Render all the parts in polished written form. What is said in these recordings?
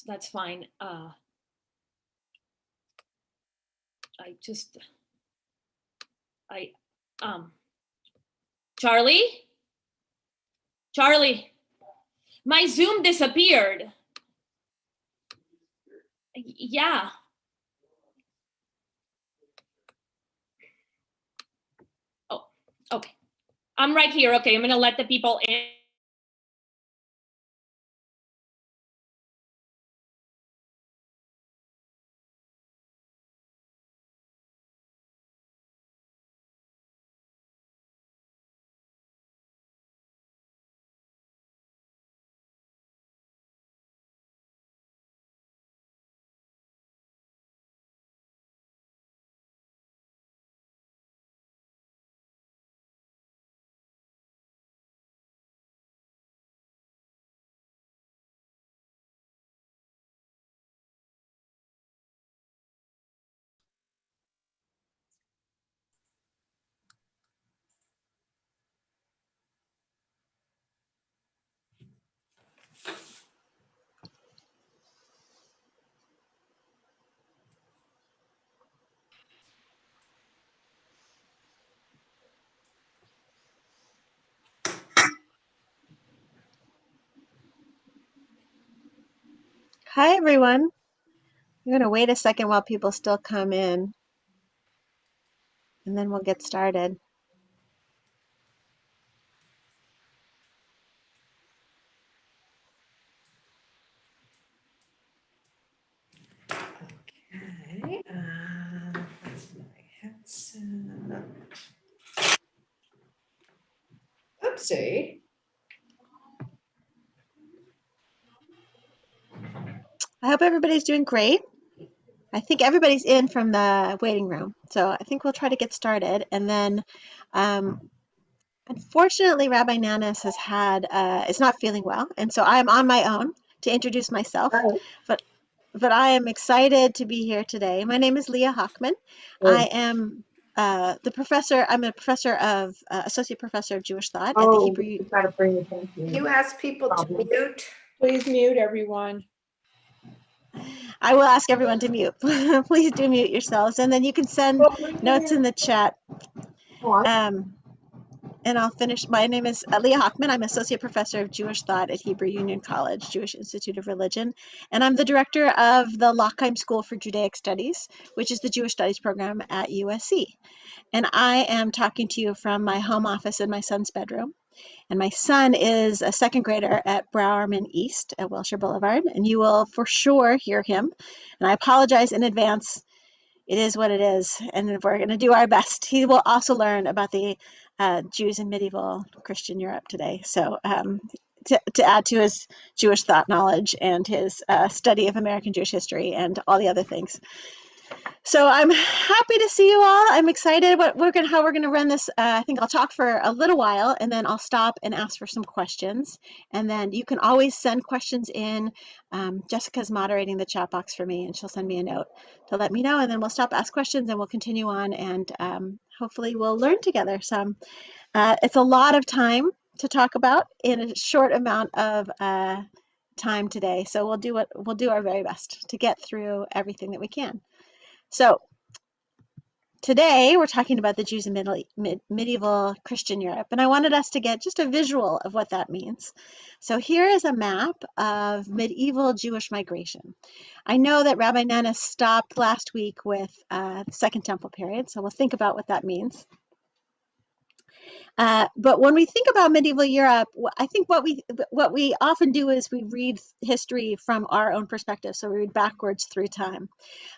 that's fine. Charlie, my Zoom disappeared. Yeah. Oh, okay. I'm right here. Okay, I'm gonna let the people in. Hi, everyone. I'm going to wait a second while people still come in, and then we'll get started. Okay, that's my headset. Oopsie. I hope everybody's doing great. I think everybody's in from the waiting room, so I think we'll try to get started. And then, unfortunately, Rabbi Nanas is not feeling well, and so I'm on my own to introduce myself. But I am excited to be here today. My name is Leah Hochman. I am I'm a professor of associate professor of Jewish thought at the Hebrew. You ask people to mute. Please mute everyone. I will ask everyone to mute. Please do mute yourselves, and then you can send notes in the chat. And I'll finish. My name is Leah Hochman. I'm associate professor of Jewish thought at Hebrew Union College, Jewish Institute of Religion, and I'm the director of the Lockheim School for Judaic Studies, which is the Jewish Studies program at USC. And I am talking to you from my home office in my son's bedroom. And my son is a second grader at Browerman East at Wilshire Boulevard, and you will for sure hear him. And I apologize in advance. It is what it is, and we're going to do our best. He will also learn about the Jews in medieval Christian Europe today. So to add to his Jewish thought knowledge and his study of American Jewish history and all the other things. So I'm happy to see you all. I'm excited how we're going to run this. I think I'll talk for a little while, and then I'll stop and ask for some questions. And then you can always send questions in. Jessica's moderating the chat box for me, and she'll send me a note to let me know. And then we'll stop, ask questions, and we'll continue on, and hopefully we'll learn together some. It's a lot of time to talk about in a short amount of time today. So we'll do our very best to get through everything that we can. So today we're talking about the Jews in medieval Christian Europe, and I wanted us to get just a visual of what that means. So here is a map of medieval Jewish migration. I know that Rabbi Nana stopped last week with the Second Temple period, so we'll think about what that means. But when we think about medieval Europe, I think what we often do is we read history from our own perspective, so we read backwards through time.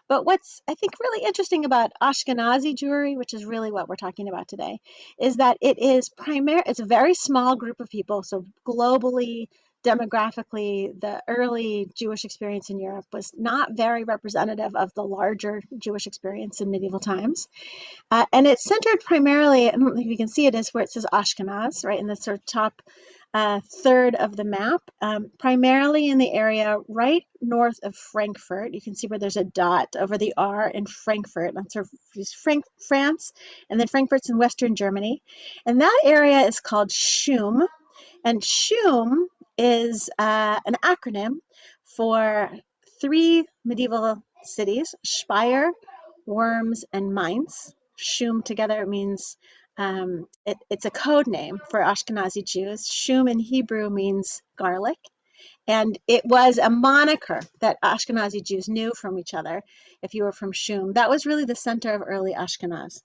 But what's, I think, really interesting about Ashkenazi Jewry, which is really what we're talking about today, is that it's a very small group of people. So globally, demographically, the early Jewish experience in Europe was not very representative of the larger Jewish experience in medieval times. And it's centered primarily, I don't know if you can see it, is where it says Ashkenaz, right, in the sort of top third of the map, primarily in the area right north of Frankfurt. You can see where there's a dot over the R in Frankfurt. That's sort of France, and then Frankfurt's in Western Germany. And that area is called Schum. And Schum is an acronym for three medieval cities: Speyer, Worms, and Mainz. Shum together means it's a code name for Ashkenazi Jews. Shum in Hebrew means garlic. And it was a moniker that Ashkenazi Jews knew from each other. If you were from Shum, that was really the center of early Ashkenaz.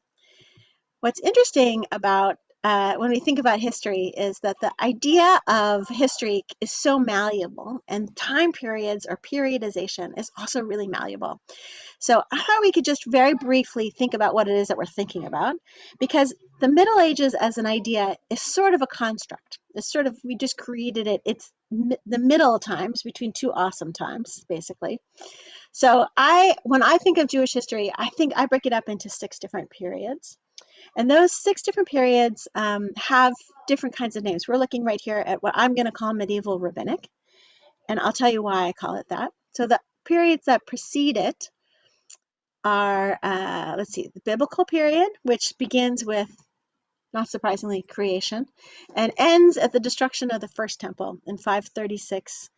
What's interesting about when we think about history is that the idea of history is so malleable, and time periods or periodization is also really malleable. So I thought we could just very briefly think about what it is that we're thinking about, because the Middle Ages as an idea is sort of a construct. It's sort of, we just created it. It's the middle times between two awesome times, basically. So when I think of Jewish history, I think I break it up into 6 different periods. And those 6 different periods have different kinds of names. We're looking right here at what I'm going to call medieval rabbinic, and I'll tell you why I call it that. So the periods that precede it are, let's see, the biblical period, which begins with, not surprisingly, creation, and ends at the destruction of the first temple in 536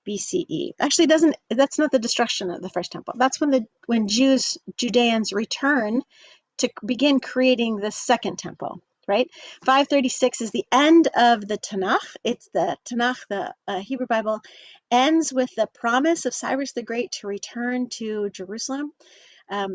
BCE. Actually, that's not the destruction of the first temple. That's when Judeans return to begin creating the second temple, right? 536 is the end of the Tanakh. It's the Tanakh, the Hebrew Bible, ends with the promise of Cyrus the Great to return to Jerusalem,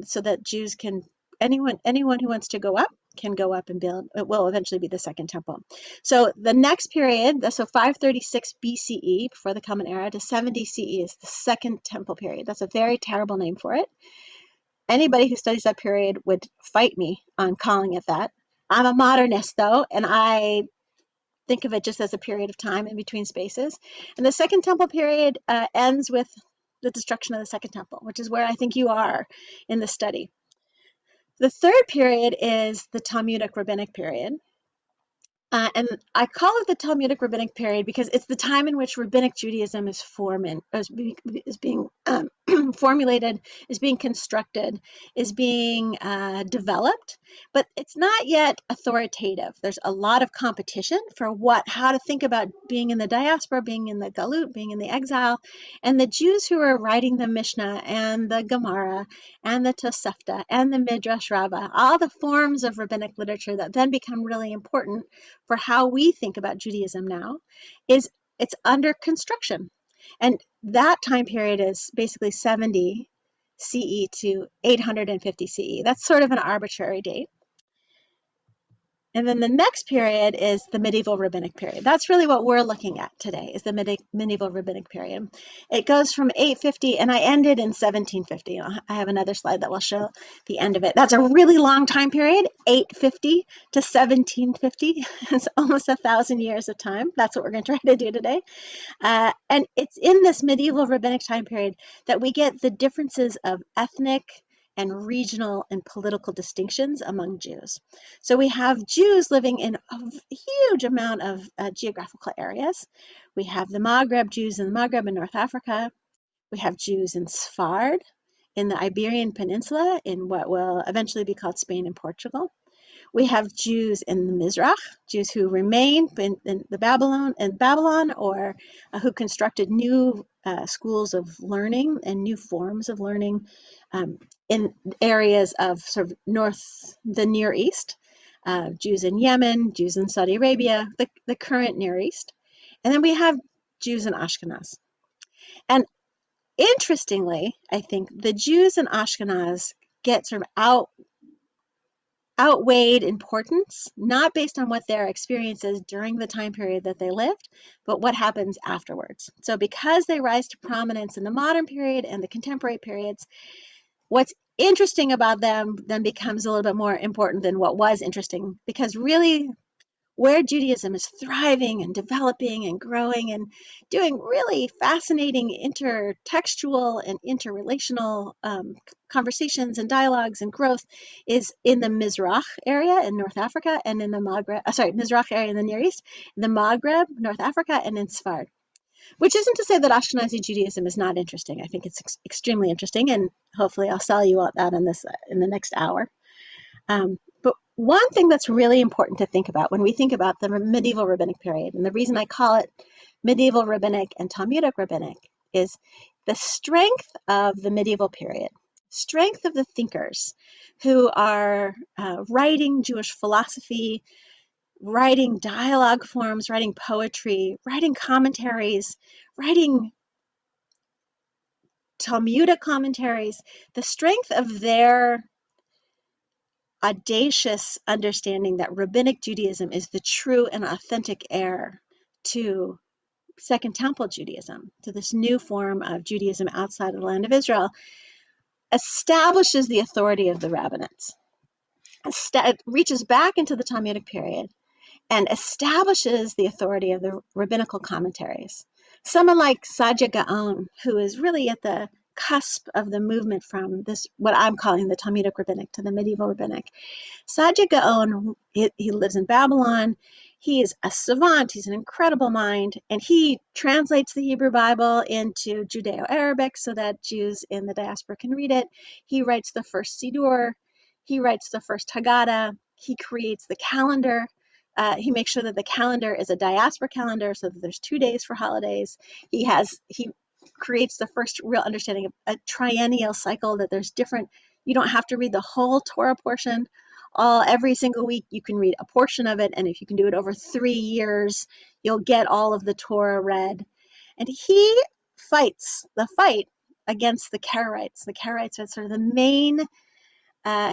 so that Jews can, anyone who wants to go up can go up and build. It will eventually be the second temple. So the next period, so 536 BCE, before the Common Era, to 70 CE is the second temple period. That's a very terrible name for it. Anybody who studies that period would fight me on calling it that. I'm a modernist, though, and I think of it just as a period of time in between spaces. And the second temple period ends with the destruction of the second temple, which is where I think you are in the study. The third period is the Talmudic rabbinic period. And I call it the Talmudic rabbinic period because it's the time in which rabbinic Judaism is being formulated, is being constructed, is being developed, but it's not yet authoritative. There's a lot of competition for how to think about being in the diaspora, being in the galut, being in the exile, and the Jews who are writing the Mishnah and the Gemara and the Tosefta and the Midrash Rabbah, all the forms of rabbinic literature that then become really important for how we think about Judaism now, it's under construction. And that time period is basically 70 CE to 850 CE. That's sort of an arbitrary date. And then the next period is the medieval rabbinic period. That's really what we're looking at today, is the medieval rabbinic period. It goes from 850, and I ended in 1750. I have another slide that will show the end of it. That's a really long time period, 850 to 1750. It's almost 1,000 years of time. That's what we're going to try to do today. And it's in this medieval rabbinic time period that we get the differences of ethnic and regional and political distinctions among Jews. So we have Jews living in a huge amount of geographical areas. We have the Maghreb Jews in the Maghreb in North Africa. We have Jews in Sfard, in the Iberian Peninsula, in what will eventually be called Spain and Portugal. We have Jews in the Mizrach, Jews who remain in Babylon, or who constructed new schools of learning and new forms of learning in areas of sort of the Near East. Jews in Yemen, Jews in Saudi Arabia, the current Near East. And then we have Jews in Ashkenaz. And interestingly, I think the Jews in Ashkenaz get sort of outweighed importance, not based on what their experiences during the time period that they lived, but what happens afterwards. So because they rise to prominence in the modern period and the contemporary periods, what's interesting about them then becomes a little bit more important than what was interesting, because really where Judaism is thriving and developing and growing and doing really fascinating intertextual and interrelational conversations and dialogues and growth is in the Mizrach area in North Africa, and in the Mizrach area in the Near East, the Maghreb, North Africa, and in Sfard. Which isn't to say that Ashkenazi Judaism is not interesting. I think it's extremely interesting, and hopefully I'll sell you out that in the next hour. But one thing that's really important to think about when we think about the medieval rabbinic period, and the reason I call it medieval rabbinic and Talmudic rabbinic is the strength of the medieval period, strength of the thinkers who are writing Jewish philosophy, writing dialogue forms, writing poetry, writing commentaries, writing Talmudic commentaries, the strength of their audacious understanding that rabbinic Judaism is the true and authentic heir to Second Temple Judaism, to this new form of Judaism outside of the land of Israel, establishes the authority of the rabbinates. It reaches back into the Talmudic period and establishes the authority of the rabbinical commentaries. Someone like Saadia Gaon, who is really at the cusp of the movement from this, what I'm calling the Talmudic rabbinic to the medieval rabbinic. Saadia Gaon, he lives in Babylon. He is a savant. He's an incredible mind. And he translates the Hebrew Bible into Judeo-Arabic so that Jews in the diaspora can read it. He writes the first Siddur. He writes the first Haggadah. He creates the calendar. He makes sure that the calendar is a diaspora calendar so that there's 2 days for holidays. He creates the first real understanding of a triennial cycle, that there's different, you don't have to read the whole Torah portion every single week. You can read a portion of it, and if you can do it over 3 years, you'll get all of the Torah read. And he fights the fight against the Karaites. The Karaites are sort of the main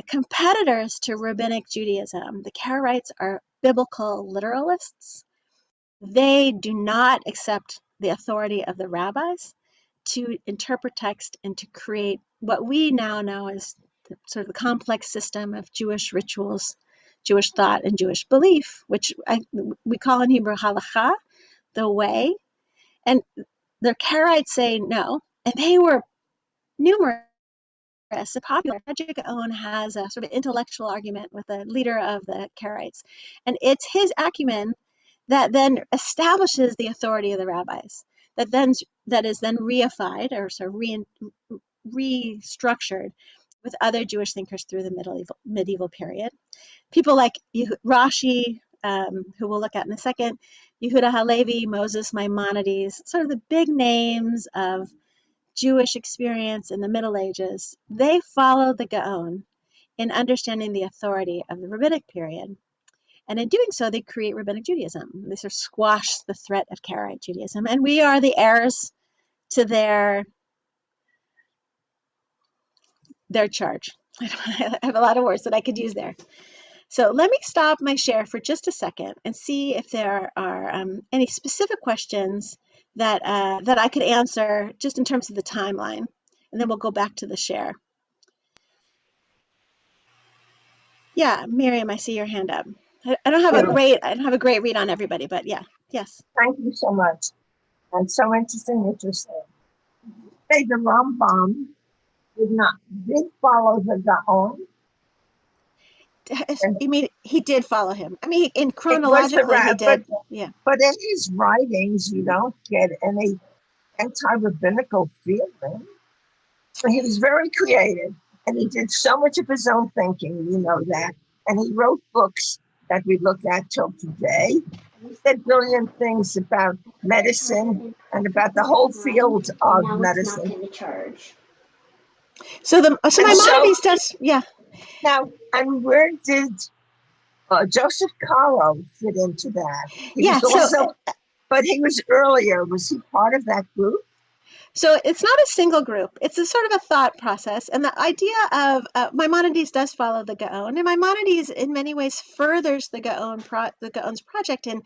competitors to rabbinic Judaism. The Karaites are biblical literalists. They do not accept the authority of the rabbis to interpret text and to create what we now know as sort of the complex system of Jewish rituals, Jewish thought, and Jewish belief, which we call in Hebrew halakha, the way. And the Karaites say no, and they were numerous and popular. Saadia Gaon has a sort of intellectual argument with the leader of the Karaites, and it's his acumen that then establishes the authority of the rabbis, that is then reified or sort of restructured with other Jewish thinkers through the medieval period. People like Rashi, who we'll look at in a second, Yehuda Halevi, Moses Maimonides, sort of the big names of Jewish experience in the Middle Ages. They followed the Gaon in understanding the authority of the rabbinic period. And in doing so, they create rabbinic Judaism. They sort of squash the threat of Karaite Judaism. And we are the heirs to their charge. I have a lot of words that I could use there. So let me stop my share for just a second and see if there are any specific questions that I could answer just in terms of the timeline. And then we'll go back to the share. Yeah, Miriam, I see your hand up. I don't have a great read on everybody, but yeah, yes. Thank you so much. And so interesting what you're saying. Say the Rambam did follow the Gaon. You mean he did follow him? I mean, chronologically he did. Yeah. But in his writings, you don't get any anti-rabbinical feeling. He was very creative, and he did so much of his own thinking, you know that. And he wrote books that we look at till today. He said brilliant things about medicine and about the whole field of medicine. So Maimonides does, yeah. Now, and where did Joseph Caro fit into that? But he was earlier. Was he part of that group? So it's not a single group. It's a sort of a thought process. And the idea of Maimonides does follow the Gaon. And Maimonides, in many ways, furthers the Gaon's project in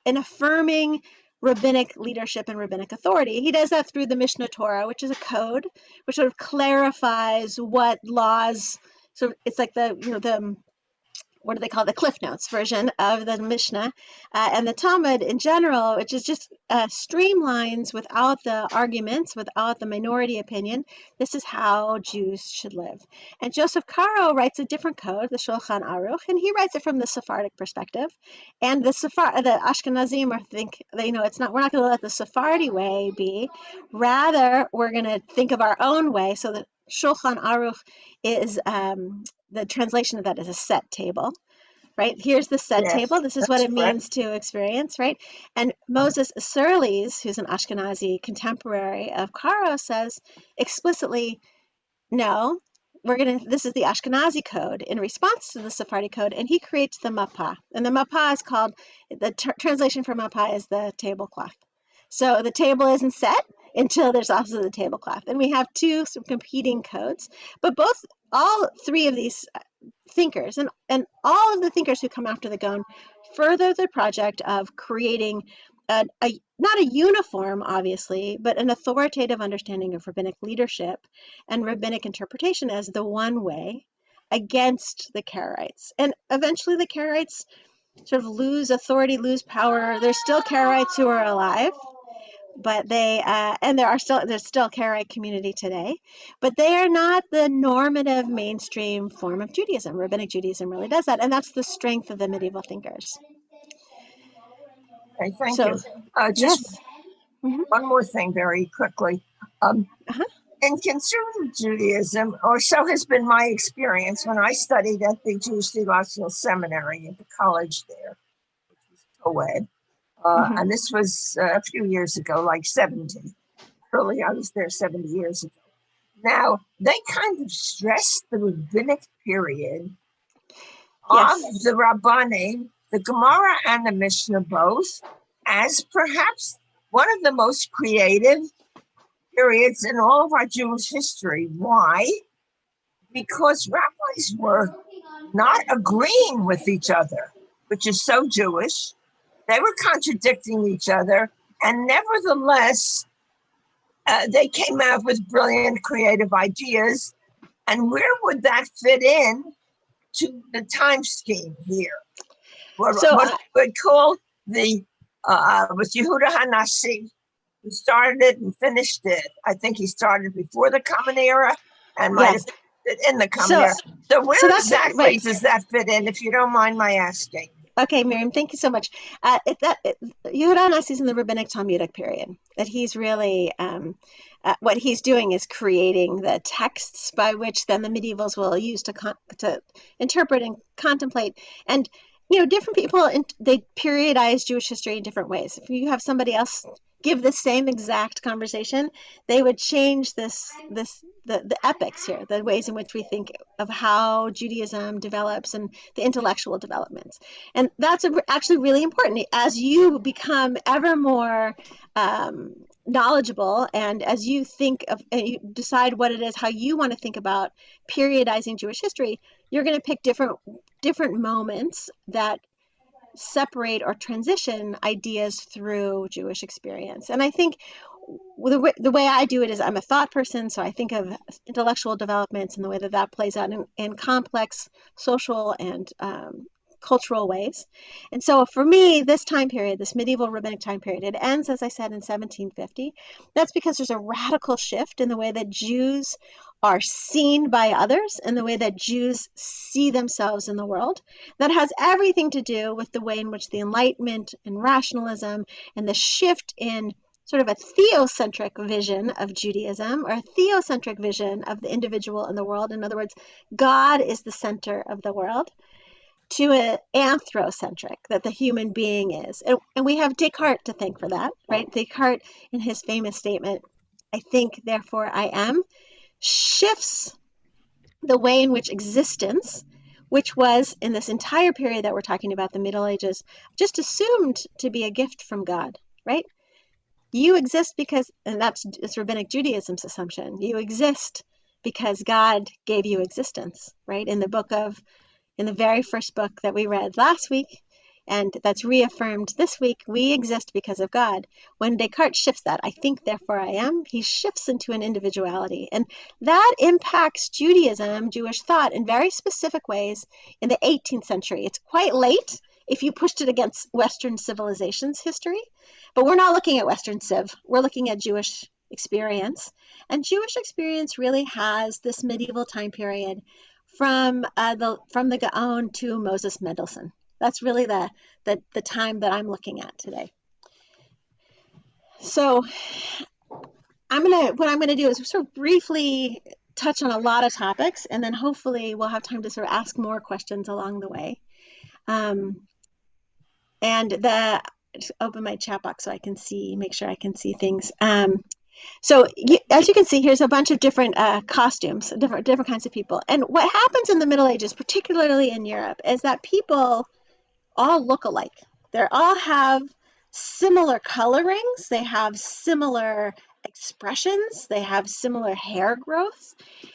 affirming rabbinic leadership and rabbinic authority. He does that through the Mishnah Torah, which is a code, which sort of clarifies what laws. So it's like the what do they call the Cliff Notes version of the Mishnah, and the Talmud in general, which is just streamlines without the arguments, without the minority opinion. This is how Jews should live. And Joseph Caro writes a different code, the Shulchan Aruch, and he writes it from the Sephardic perspective. And the Ashkenazim we're not going to let the Sephardi way be. Rather, we're going to think of our own way. So the Shulchan Aruch is the translation of that is a set table. right? Here's the said Yes, table. This is what that's it correct. means to experience, right? And Moses Surles, who's an Ashkenazi contemporary of Karo, says explicitly, no, this is the Ashkenazi code in response to the Sephardi code, and he creates the mapa. And the mapa is called, the translation for mapa is the tablecloth. So the table isn't set until there's also the tablecloth. And we have two competing codes, but all three of these thinkers and all of the thinkers who come after the Gaon further the project of creating not a uniform, obviously, but an authoritative understanding of rabbinic leadership and rabbinic interpretation as the one way against the Karaites. And eventually the Karaites sort of lose authority, lose power. There's still Karaites who are alive, but there's still Karaite community today, but they are not the normative mainstream form of Judaism. Rabbinic Judaism really does that, and that's the strength of the medieval thinkers. Okay, thank So, you. Just yes. Mhm. one more thing very quickly. Uh-huh. In conservative Judaism, or so has been my experience when I studied at the Jewish Theological Seminary at the college there, which was co-ed. Mhm. And this was a few years ago, like 70. Early, I was there 70 years ago. Now, they kind of stressed the rabbinic period Yes. of the Rabbanim, the Gemara and the Mishnah both, as perhaps one of the most creative periods in all of our Jewish history. Why? Because rabbis were not agreeing with each other, which is so Jewish. They were contradicting each other, and nevertheless, they came out with brilliant, creative ideas. And where would that fit in to the time scheme here? What would call the was Yehuda Hanassi, who started it and finished it. I think he started before the Common Era and might have finished it in the Common Era. So where exactly does that fit in, if you don't mind my asking? Okay, Miriam, thank you so much. Yehuda Hanassi is in the rabbinic Talmudic period. That he's really what he's doing is creating the texts by which then the medievals will use to interpret and contemplate. And different people they periodize Jewish history in different ways. If you have somebody else give the same exact conversation, they would change the epochs here, the ways in which we think of how Judaism develops and the intellectual developments. And that's actually really important. As you become ever more knowledgeable, and as you think of and you decide what it is, how you want to think about periodizing Jewish history, you're going to pick different moments that separate or transition ideas through Jewish experience. And I think the way I do it is I'm a thought person, so I think of intellectual developments and the way that plays out in complex social and cultural ways. And so for me, this time period, this medieval rabbinic time period, it ends, as I said, in 1750. That's because there's a radical shift in the way that Jews are seen by others and the way that Jews see themselves in the world. That has everything to do with the way in which the Enlightenment and rationalism and the shift in sort of a theocentric vision of Judaism, or a theocentric vision of the individual in the world. In other words, God is the center of the world, to an anthrocentric, that the human being is. And we have Descartes to thank for that, right? Descartes, in his famous statement, I think, therefore I am, shifts the way in which existence, which was in this entire period that we're talking about, the Middle Ages, just assumed to be a gift from God, right? You exist because, and it's rabbinic Judaism's assumption, you exist because God gave you existence, right? In the very first book that we read last week, and that's reaffirmed this week, we exist because of God. When Descartes shifts that, I think, therefore I am, he shifts into an individuality. And that impacts Judaism, Jewish thought, in very specific ways in the 18th century. It's quite late if you pushed it against Western civilization's history, but we're not looking at Western civ, we're looking at Jewish experience. And Jewish experience really has this medieval time period from the Gaon to Moses Mendelssohn. That's really the time that I'm looking at today. So what I'm gonna do is sort of briefly touch on a lot of topics, and then hopefully we'll have time to sort of ask more questions along the way. And just open my chat box so I can make sure I can see things. So as you can see, here's a bunch of different costumes, different kinds of people. And what happens in the Middle Ages, particularly in Europe, is that people all look alike. They all have similar colorings. They have similar expressions. They have similar hair growth.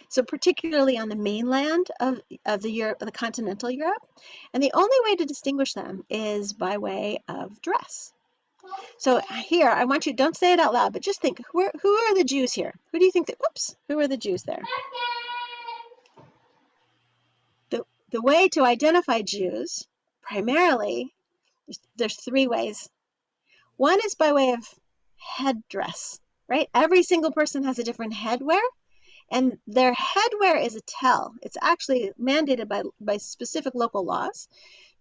So particularly on the mainland of the continental Europe. And the only way to distinguish them is by way of dress. So here, I want you, don't say it out loud, but just think, who are the Jews here? Who do you think who are the Jews there? The way to identify Jews, primarily, there's three ways. One is by way of headdress, right? Every single person has a different headwear, and their headwear is a tell. It's actually mandated by specific local laws.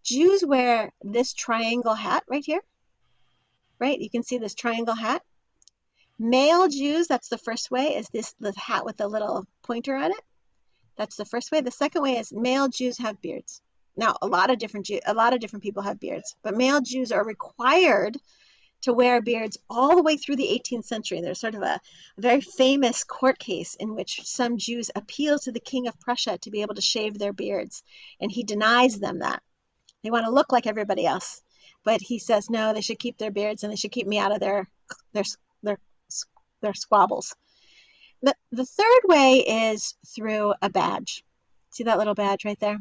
Jews wear this triangle hat right here, right? You can see this triangle hat. Male Jews, that's the first way, is the hat with the little pointer on it. That's the first way. The second way is male Jews have beards. Now, a lot of different people have beards, but male Jews are required to wear beards all the way through the 18th century. There's sort of a very famous court case in which some Jews appeal to the King of Prussia to be able to shave their beards, and he denies them that. They want to look like everybody else, but he says no, they should keep their beards and they should keep me out of their squabbles. The third way is through a badge. See that little badge right there?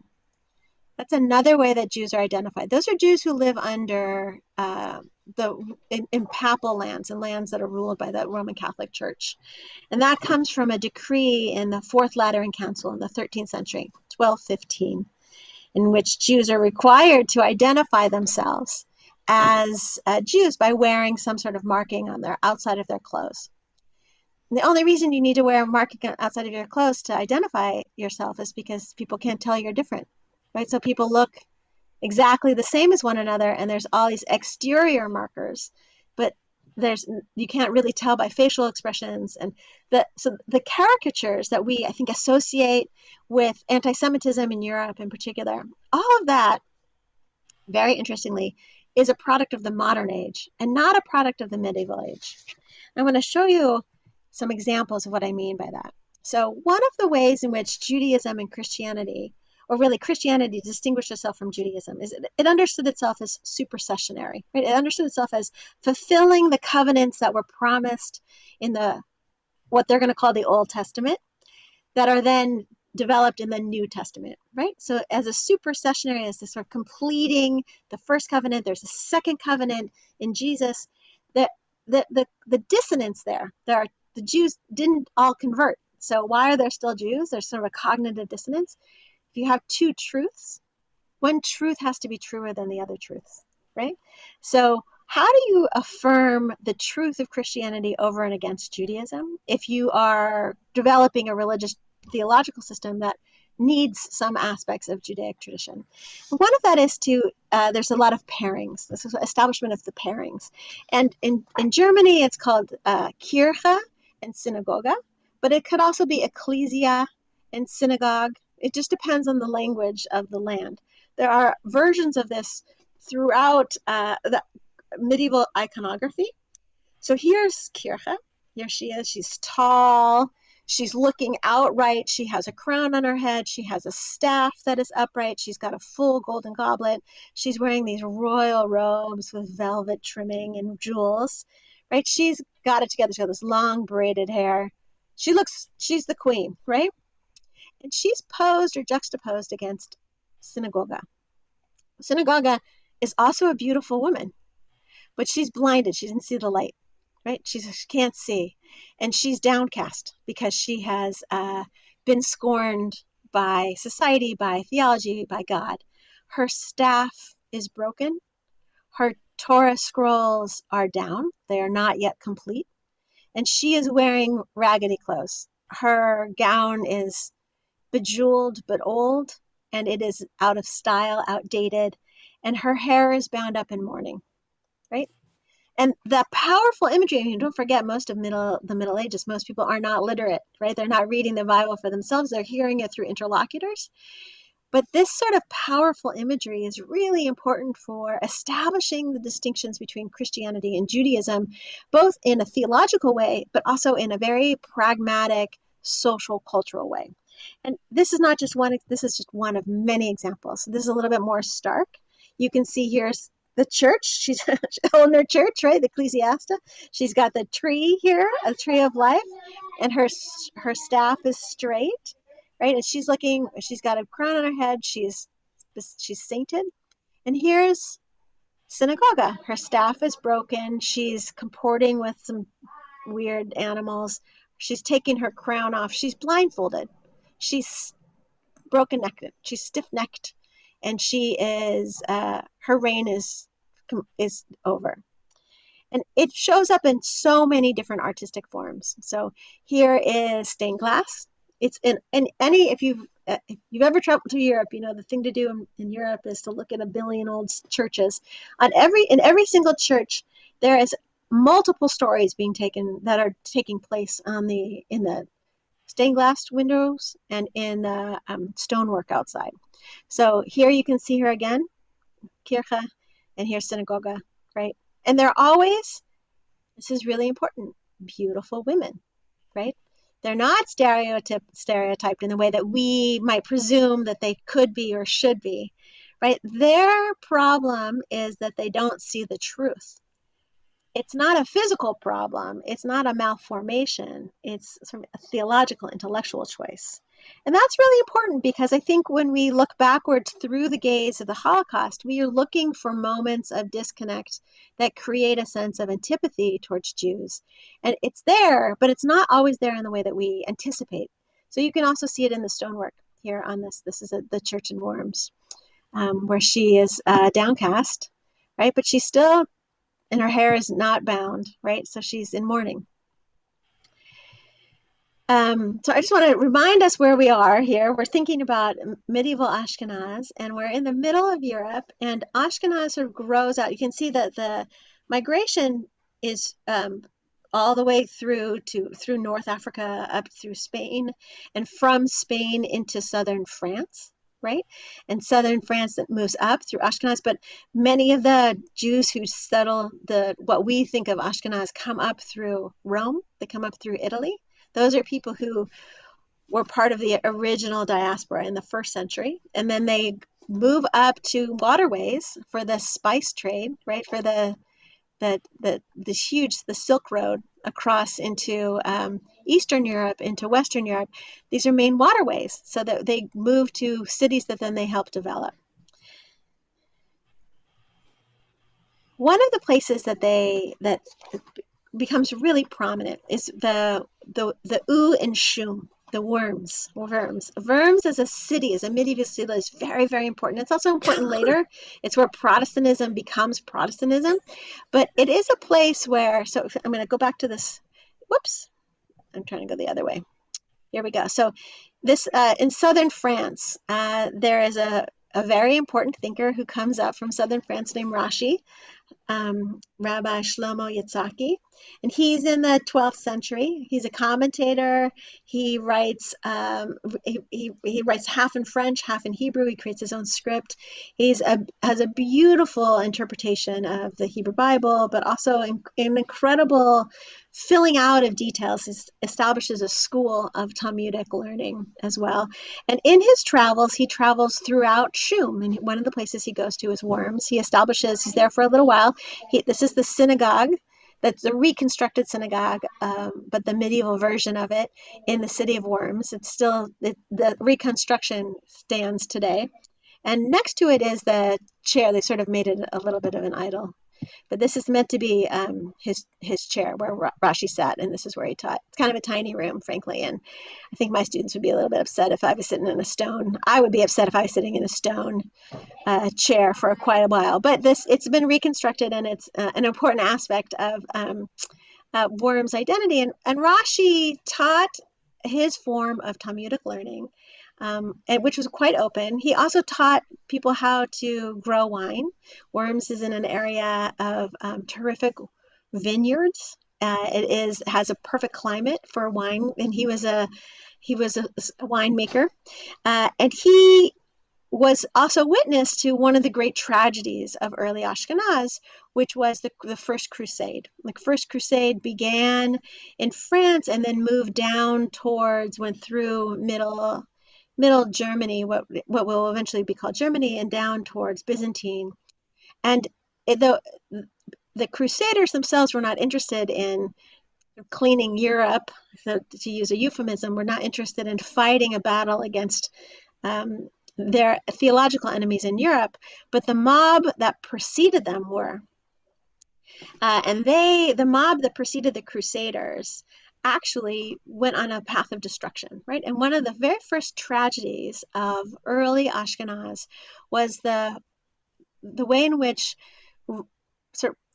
That's another way that Jews are identified. Those are Jews who live under in papal lands and lands that are ruled by the Roman Catholic Church. And that comes from a decree in the Fourth Lateran Council in the 13th century, 1215, in which Jews are required to identify themselves as Jews by wearing some sort of marking on their outside of their clothes. And the only reason you need to wear a marking outside of your clothes to identify yourself is because people can't tell you're different, right? So people look exactly the same as one another, and there's all these exterior markers, but you can't really tell by facial expressions. And so the caricatures that we, I think, associate with anti-Semitism in Europe in particular, all of that, very interestingly, is a product of the modern age and not a product of the medieval age. I'm going to show you some examples of what I mean by that. So one of the ways in which Judaism and Christianity, or really Christianity, distinguished itself from Judaism is it understood itself as supersessionary, right? It understood itself as fulfilling the covenants that were promised in what they're going to call the Old Testament, that are then developed in the New Testament, right? So as a supersessionary, as this sort of completing the first covenant, there's a second covenant in Jesus. The dissonance there are the Jews didn't all convert. So why are there still Jews? There's sort of a cognitive dissonance. If you have two truths, one truth has to be truer than the other truths, right? So how do you affirm the truth of Christianity over and against Judaism if you are developing a religious theological system that needs some aspects of Judaic tradition? One of that is there's a lot of pairings. This is establishment of the pairings. And in Germany, it's called Kirche and Synagoga, but it could also be ecclesia and synagogue. It just depends on the language of the land. There are versions of this throughout the medieval iconography. So here's Kirche. Here she is. She's tall. She's looking outright. She has a crown on her head. She has a staff that is upright. She's got a full golden goblet. She's wearing these royal robes with velvet trimming and jewels, right? She's got it together. She's got this long braided hair. She's the queen, right? And she's posed or juxtaposed against Synagoga. Synagoga is also a beautiful woman, but she's blinded. She didn't see the light, right? She can't see. And she's downcast because she has been scorned by society, by theology, by God. Her staff is broken. Her Torah scrolls are down. They are not yet complete. And she is wearing raggedy clothes. Her gown is bejeweled but old, and it is out of style, outdated, and her hair is bound up in mourning, right? And the powerful imagery, I mean, don't forget, most of the Middle Ages, most people are not literate, right? They're not reading the Bible for themselves. They're hearing it through interlocutors. But this sort of powerful imagery is really important for establishing the distinctions between Christianity and Judaism, both in a theological way, but also in a very pragmatic social cultural way. And this is not just one, this is just one of many examples. So this is a little bit more stark. You can see here's the church. She's on her church, right? The ecclesiasta. She's got the tree here, a tree of life, and her staff is straight, right? And she's got a crown on her head. She's sainted. And here's synagogue. Her staff is broken. She's comporting with some weird animals. She's taking her crown off. She's blindfolded. She's broken-necked. She's stiff-necked, and she is her reign is over. And it shows up in so many different artistic forms. So here is stained glass. It's in any, if you've ever traveled to Europe, you know, the thing to do in Europe is to look at a billion old churches. In every single church, there is multiple stories that are taking place in the stained glass windows and in the stonework outside. So here you can see her again, Kirche, and here's synagogue, right? And they're always, this is really important, beautiful women, right? They're not stereotyped in the way that we might presume that they could be or should be, right? Their problem is that they don't see the truth. It's not a physical problem. It's not a malformation. It's sort of a theological, intellectual choice. And that's really important because I think when we look backwards through the gaze of the Holocaust, we are looking for moments of disconnect that create a sense of antipathy towards Jews. And it's there, but it's not always there in the way that we anticipate. So you can also see it in the stonework here on this. This is the church in Worms, where she is downcast, right? But she's still, and her hair is not bound, right? So she's in mourning. So I just want to remind us where we are here. We're thinking about medieval Ashkenaz, and we're in the middle of Europe, and Ashkenaz sort of grows out. You can see that the migration is all the way through North Africa, up through Spain, and from Spain into southern France, right? And southern France that moves up through Ashkenaz, but many of the Jews who settle what we think of Ashkenaz come up through Rome. They come up through Italy. Those are people who were part of the original diaspora in the first century. And then they move up to waterways for the spice trade, right? For the Silk Road across into Eastern Europe, into Western Europe. These are main waterways, so that they move to cities that then they help develop. One of the places that becomes really prominent is the U and Shum, the Worms. Worms as a city, as a medieval city, is very, very important. It's also important later. It's where Protestantism becomes Protestantism. But it is a place where, so I'm going to go back to this. Whoops. I'm trying to go the other way. Here we go. So this, in southern France, there is a very important thinker who comes up from southern France named Rashi, Rabbi Shlomo Yitzhaki, and he's in the 12th century. He's a commentator. He writes he writes half in French, half in Hebrew. He creates his own script. Has a beautiful interpretation of the Hebrew Bible, but also an incredible filling out of details. He establishes a school of Talmudic learning as well. And in his travels, he travels throughout Shum, and one of the places he goes to is Worms. He's there for a little while. This is the synagogue. That's the reconstructed synagogue, but the medieval version of it in the city of Worms. It's still, the reconstruction stands today. And next to it is the chair. They sort of made it a little bit of an idol. But this is meant to be his chair where Rashi sat, and this is where he taught. It's kind of a tiny room, frankly, and I think my students would be a little bit upset if I was sitting in a stone. I would be upset if I was sitting in a stone chair for quite a while. But it's been reconstructed, and it's an important aspect of Worm's identity. And Rashi taught his form of Talmudic learning, which was quite open. He also taught people how to grow wine. Worms is in an area of terrific vineyards. It has a perfect climate for wine, and he was a winemaker, and he was also witness to one of the great tragedies of early Ashkenaz, which was the First Crusade. The First Crusade began in France and then moved down went through middle Germany, what will eventually be called Germany, and down towards Byzantine. And the Crusaders themselves were not interested in cleaning Europe, so to use a euphemism, were not interested in fighting a battle against their theological enemies in Europe, but the mob that preceded them were. And the mob that preceded the Crusaders actually went on a path of destruction, right? And one of the very first tragedies of early Ashkenaz was the way in which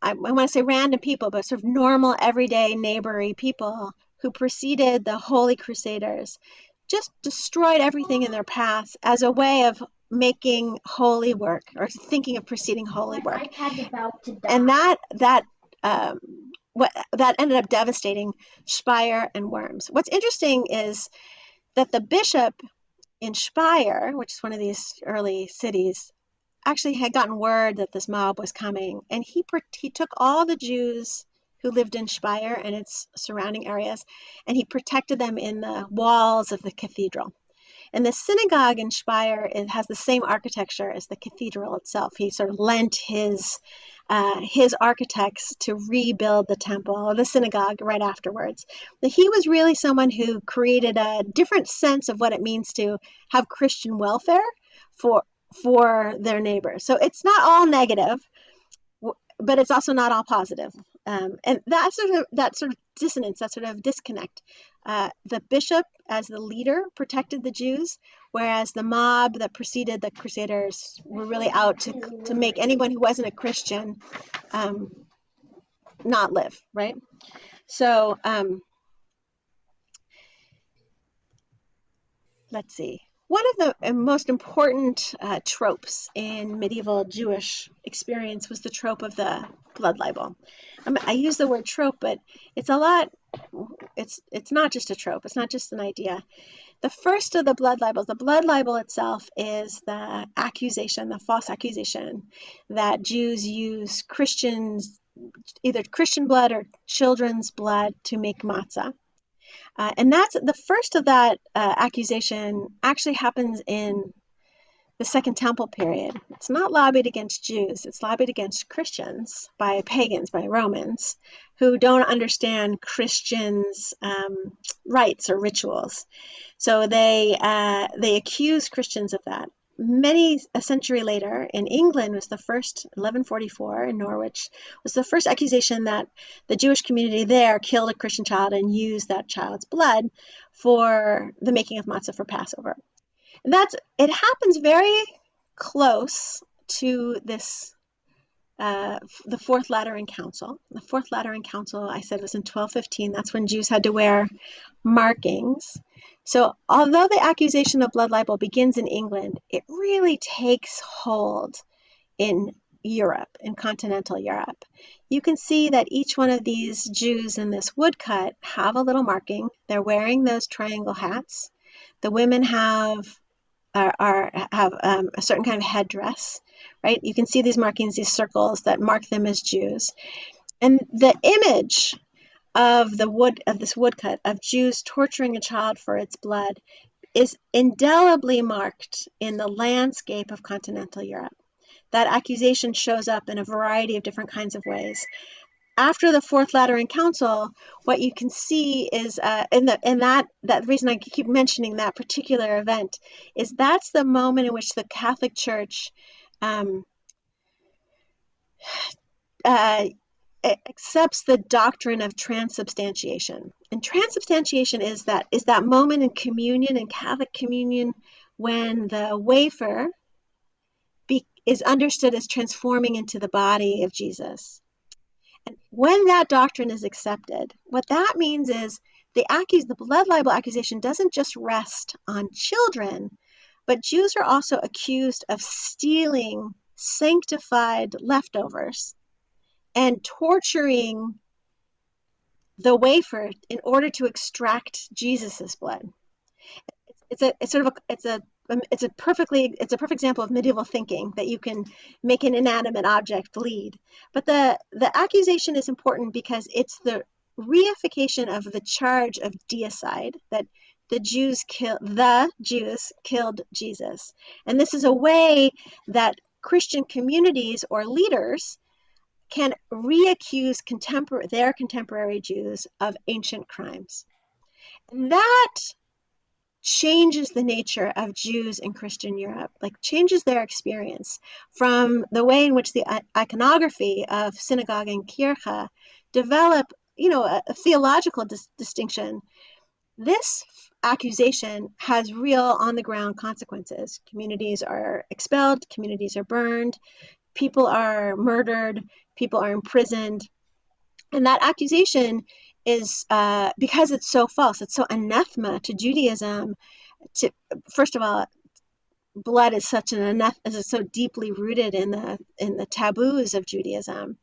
I want to say random people, but sort of normal, everyday, neighbory people who preceded the Holy Crusaders just destroyed everything in their path as a way of making holy work or thinking of preceding holy work. And that ended up devastating Speyer and Worms. What's interesting is that the bishop in Speyer, which is one of these early cities, actually had gotten word that this mob was coming, and he took all the Jews who lived in Speyer and its surrounding areas, and he protected them in the walls of the cathedral. And the synagogue in Speyer, it has the same architecture as the cathedral itself. He sort of lent his architects to rebuild the temple or the synagogue right afterwards. But he was really someone who created a different sense of what it means to have Christian welfare for their neighbors. So it's not all negative, but it's also not all positive. And that sort of dissonance, that sort of disconnect. The bishop, as the leader, protected the Jews, whereas the mob that preceded the Crusaders were really out to make anyone who wasn't a Christian not live, right? So let's see. One of the most important tropes in medieval Jewish experience was the trope of the blood libel. I use the word trope, but it's not just a trope. It's not just an idea. The first of the blood libels, the blood libel itself, is the accusation, the false accusation that Jews use either Christian blood or children's blood to make matzah. And that's the first of that accusation actually happens in the Second Temple period. It's not lobbied against Jews. It's lobbied against Christians by pagans, by Romans, who don't understand Christians' rites or rituals. So they accuse Christians of that. A century later, in England, was the first, 1144 in Norwich, was the first accusation that the Jewish community there killed a Christian child and used that child's blood for the making of matzah for Passover. And it happens very close to this, the Fourth Lateran Council. The Fourth Lateran Council, I said, was in 1215. That's when Jews had to wear markings. So although the accusation of blood libel begins in England, it really takes hold in Europe, in continental Europe. You can see that each one of these Jews in this woodcut have a little marking. They're wearing those triangle hats. The women have a certain kind of headdress, right? You can see these markings, these circles that mark them as Jews. And the image of this woodcut of Jews torturing a child for its blood is indelibly marked in the landscape of continental Europe. That accusation shows up in a variety of different kinds of ways. After the Fourth Lateran Council, what you can see is, that reason I keep mentioning that particular event, is that's the moment in which the Catholic Church accepts the doctrine of transubstantiation. And transubstantiation is that moment in communion, in Catholic communion, when the wafer is understood as transforming into the body of Jesus. And when that doctrine is accepted, what that means is the blood libel accusation doesn't just rest on children, but Jews are also accused of stealing sanctified leftovers and torturing the wafer in order to extract Jesus's blood. It's it's a perfect example of medieval thinking, that you can make an inanimate object bleed. But the accusation is important because it's the reification of the charge of deicide, that the Jews killed Jesus. And this is a way that Christian communities or leaders can reaccuse their contemporary Jews of ancient crimes. And that changes the nature of Jews in Christian Europe, like changes their experience from the way in which the iconography of synagogue and kirche develop, a theological distinction. This accusation has real on-the-ground consequences. Communities are expelled, communities are burned, people are murdered, people are imprisoned. And that accusation is, because it's so false, it's so anathema to Judaism. First of all, blood is such is so deeply rooted in the taboos of Judaism,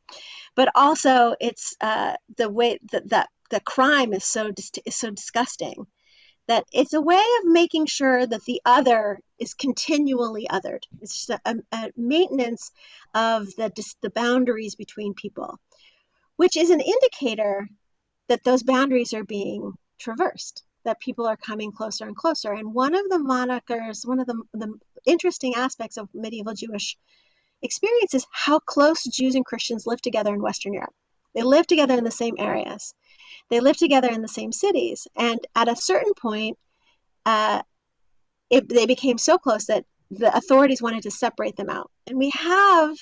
but also it's the way that the crime is so disgusting, that it's a way of making sure that the other is continually othered. It's just a maintenance of the boundaries between people, which is an indicator that those boundaries are being traversed, that people are coming closer and closer. And one of the interesting aspects of medieval Jewish experience is how close Jews and Christians live together in Western Europe. They live together in the same areas. They live together in the same cities. And at a certain point, they became so close that the authorities wanted to separate them out. And we have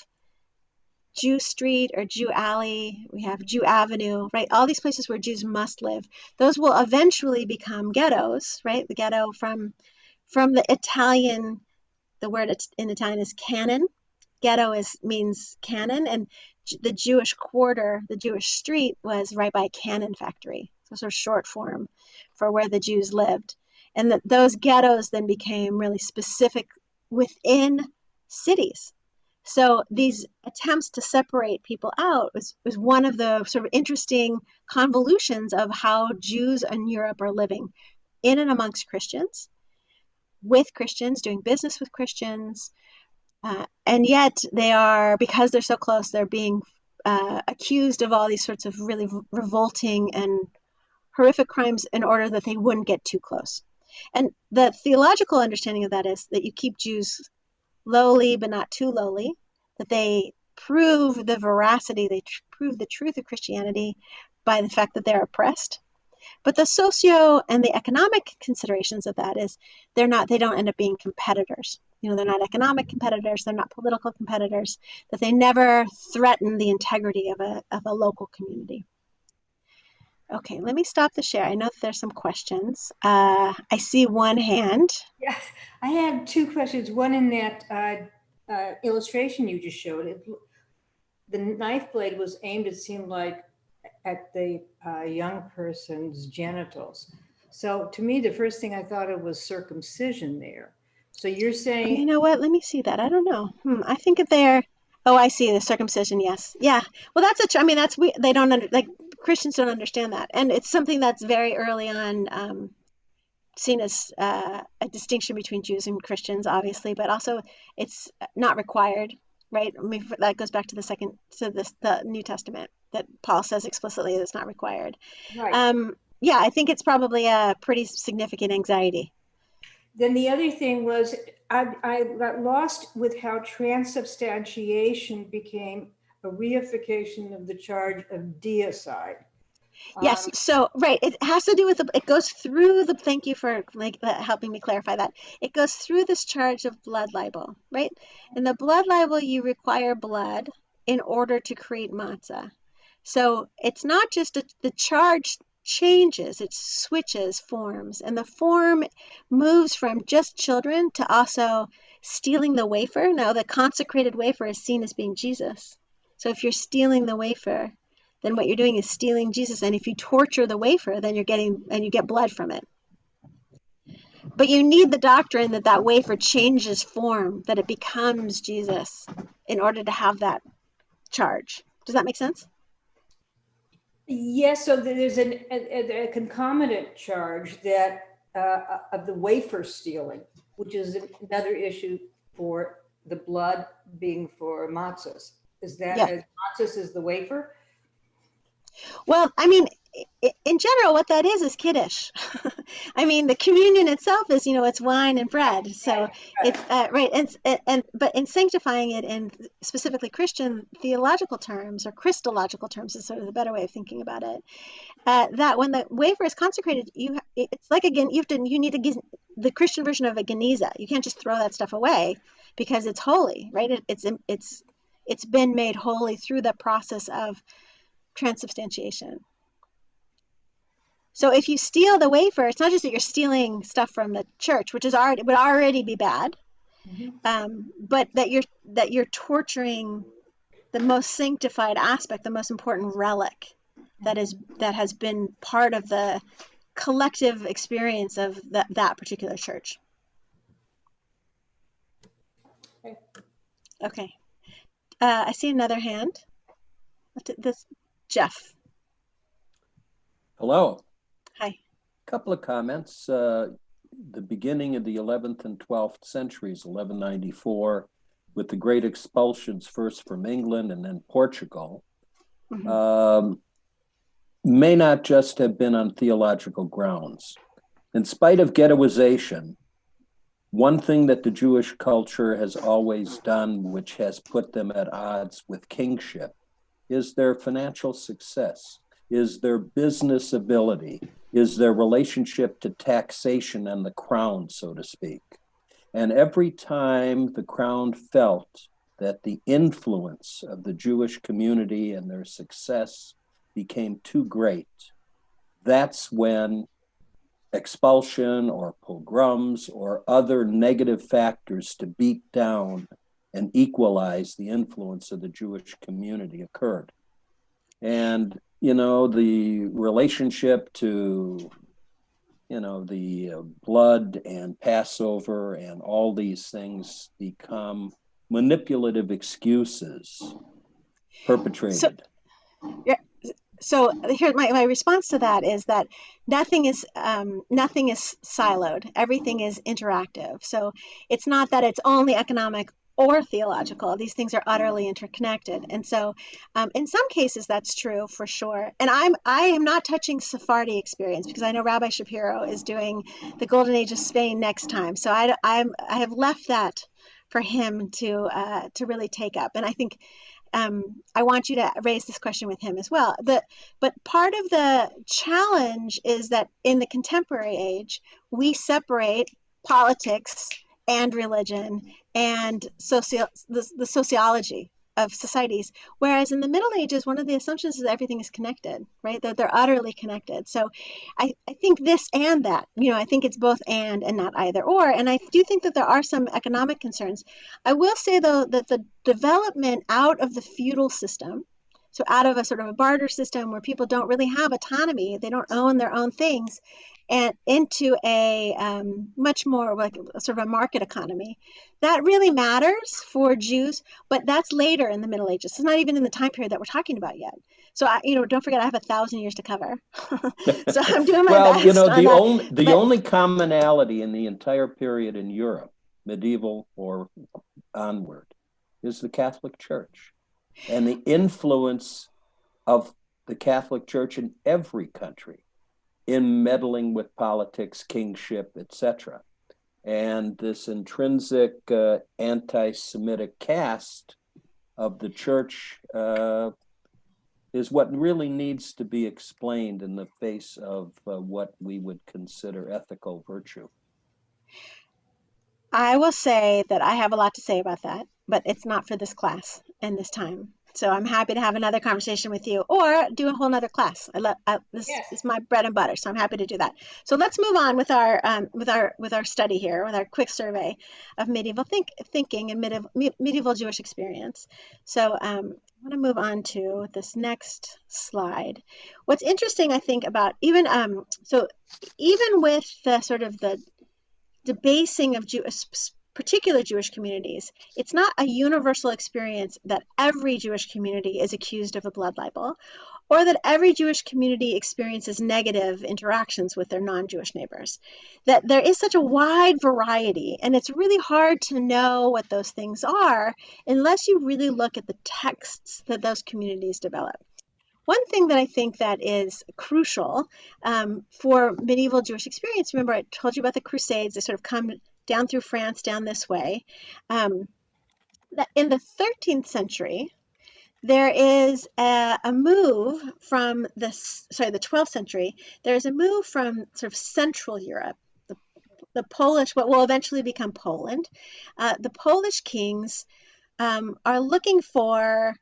Jew Street or Jew Alley, we have Jew Avenue, right? All these places where Jews must live. Those will eventually become ghettos, right? The ghetto from the Italian, the word in Italian is canon. Ghetto means cannon, and the Jewish quarter, the Jewish street, was right by a cannon factory. So sort of short form for where the Jews lived. And those ghettos then became really specific within cities. So these attempts to separate people out was one of the sort of interesting convolutions of how Jews in Europe are living in and amongst Christians, with Christians, doing business with Christians. And yet because they're so close, they're being accused of all these sorts of really revolting and horrific crimes in order that they wouldn't get too close. And the theological understanding of that is that you keep Jews lowly, but not too lowly, that they prove the veracity, they prove the truth of Christianity by the fact that they're oppressed. But the socio and the economic considerations of that is they don't end up being competitors. They're not economic competitors, they're not political competitors, that they never threaten the integrity of a local community. Okay, let me stop the share. I know that there's some questions. I see one hand. Yes, I have two questions. One in that illustration you just showed. The knife blade was aimed, it seemed like, at the young person's genitals. So to me, the first thing I thought of was circumcision there. So you're saying... You know what? Let me see that. I don't know. I think that oh, I see the circumcision. Yes. Yeah. Well, they don't Christians don't understand that. And it's something that's very early on seen as a distinction between Jews and Christians, obviously, but also it's not required, right? That goes back to the New Testament, that Paul says explicitly that it's not required. Right. Yeah, I think it's probably a pretty significant anxiety. Then the other thing was I got lost with how transubstantiation became a reification of the charge of deicide. Yes. So, right. It has to do with it goes through thank you for helping me clarify that. It goes through this charge of blood libel, right? In the blood libel, you require blood in order to create matzah. So it's not just the charge changes, it switches forms, and the form moves from just children to also stealing the wafer. Now the consecrated wafer is seen as being Jesus. So if you're stealing the wafer, then what you're doing is stealing Jesus. And if you torture the wafer, then you get blood from it. But you need the doctrine that wafer changes form, that it becomes Jesus in order to have that charge. Does that make sense? Yes, so there's a concomitant charge that of the wafer stealing, which is another issue for the blood being for matzahs. Is that Yeah. matzahs is the wafer? Well, I mean, in general, what that is kiddush. I mean, the communion itself is, it's wine and bread. So it's right, and but in sanctifying it in specifically Christian theological terms or Christological terms is sort of the better way of thinking about it. That when the wafer is consecrated, it's like again, you need the Christian version of a geniza. You can't just throw that stuff away because it's holy, right? It's been made holy through the process of transubstantiation. So if you steal the wafer, it's not just that you're stealing stuff from the church, which would already be bad, but that you're torturing the most sanctified aspect, the most important relic that has been part of the collective experience of that particular church. Okay. I see another hand. This Jeff. Hello. Hi. Couple of comments. The beginning of the 11th and 12th centuries, 1194, with the great expulsions first from England and then Portugal, may not just have been on theological grounds. In spite of ghettoization, one thing that the Jewish culture has always done, which has put them at odds with kingship, is their financial success, is their business ability, is their relationship to taxation and the crown, so to speak. And every time the crown felt that the influence of the Jewish community and their success became too great, that's when expulsion or pogroms or other negative factors to beat down and equalize the influence of the Jewish community occurred. And, the relationship to, the blood and Passover and all these things become manipulative excuses perpetrated. So here, my response to that is that nothing is siloed. Everything is interactive. So it's not that it's only economic or theological. These things are utterly interconnected. And so in some cases that's true for sure. And I am not touching Sephardi experience because I know Rabbi Shapiro is doing the Golden Age of Spain next time. So I have left that for him to really take up. And I think I want you to raise this question with him as well. But part of the challenge is that in the contemporary age, we separate politics and religion and the sociology of societies, whereas in the Middle Ages, one of the assumptions is that everything is connected, right? That they're utterly connected. So I think this and that, I think it's both and not either or. And I do think that there are some economic concerns. I will say, though, that the development out of the feudal system, so out of a sort of a barter system where people don't really have autonomy, they don't own their own things, and into a much more like sort of a market economy, that really matters for Jews, but that's later in the Middle Ages. It's not even in the time period that we're talking about yet. So, don't forget, I have 1,000 years to cover. So I'm doing my best. The only commonality in the entire period in Europe, medieval or onward, is the Catholic Church and the influence of the Catholic Church in every country in meddling with politics, kingship, etc. And this intrinsic anti-Semitic cast of the church is what really needs to be explained in the face of what we would consider ethical virtue. I will say that I have a lot to say about that, but it's not for this class and this time. So I'm happy to have another conversation with you or do a whole nother class. This is my bread and butter, so I'm happy to do that. So let's move on with our study here, with our quick survey of medieval thinking and medieval Jewish experience. So I want to move on to this next slide. What's interesting, I think, about even with the sort of the debasing of particular Jewish communities, it's not a universal experience that every Jewish community is accused of a blood libel, or that every Jewish community experiences negative interactions with their non-Jewish neighbors. That there is such a wide variety, and it's really hard to know what those things are unless you really look at the texts that those communities develop. One thing that I think that is crucial for medieval Jewish experience, remember I told you about the Crusades, they sort of come down through France, down this way. That in the 13th century, there is a move from the 12th century, there's a move from sort of Central Europe, the Polish, what will eventually become Poland. The Polish kings are looking for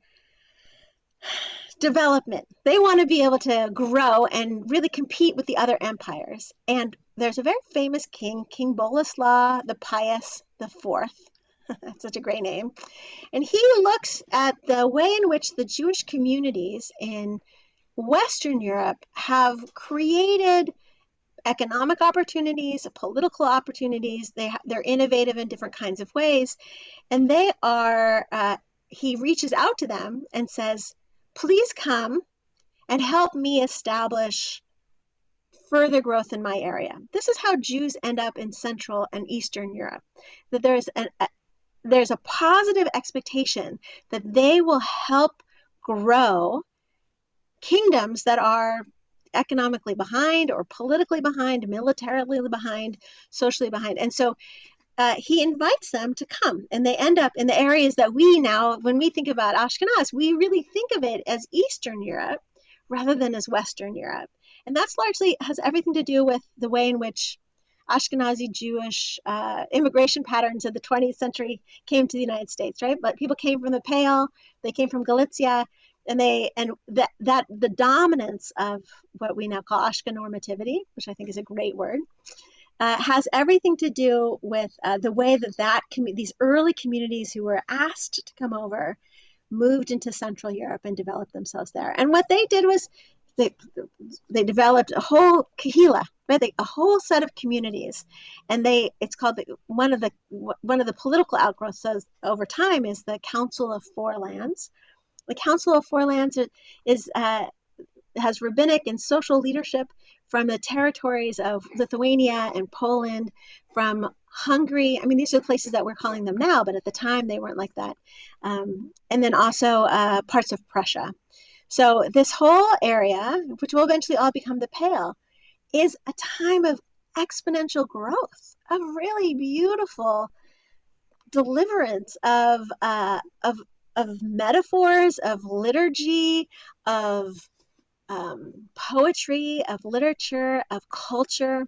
development. They want to be able to grow and really compete with the other empires. And there's a very famous king, King Boleslaw the Pious the Fourth. That's such a great name. And he looks at the way in which the Jewish communities in Western Europe have created economic opportunities, political opportunities. They're innovative in different kinds of ways. And they are, he reaches out to them and says, please come and help me establish further growth in my area. This is how Jews end up in Central and Eastern Europe. That there's a positive expectation that they will help grow kingdoms that are economically behind or politically behind, militarily behind, socially behind. And so he invites them to come, and they end up in the areas that we now, when we think about Ashkenaz, we really think of it as Eastern Europe rather than as Western Europe. And that's largely has everything to do with the way in which Ashkenazi Jewish immigration patterns of the 20th century came to the United States, right? But people came from the Pale, they came from Galicia, and the dominance of what we now call Ashkenormativity, which I think is a great word, has everything to do with the way that these early communities who were asked to come over moved into Central Europe and developed themselves there. And what they did was they developed a whole kahila, right? A whole set of communities, and it's called one of the political outgrowths over time is the Council of Four Lands. The Council of Four Lands has rabbinic and social leadership from the territories of Lithuania and Poland, from Hungary. I mean, these are the places that we're calling them now, but at the time they weren't like that. And then also parts of Prussia. So this whole area, which will eventually all become the Pale, is a time of exponential growth, of really beautiful deliverance of metaphors, of liturgy, of poetry, of literature, of culture.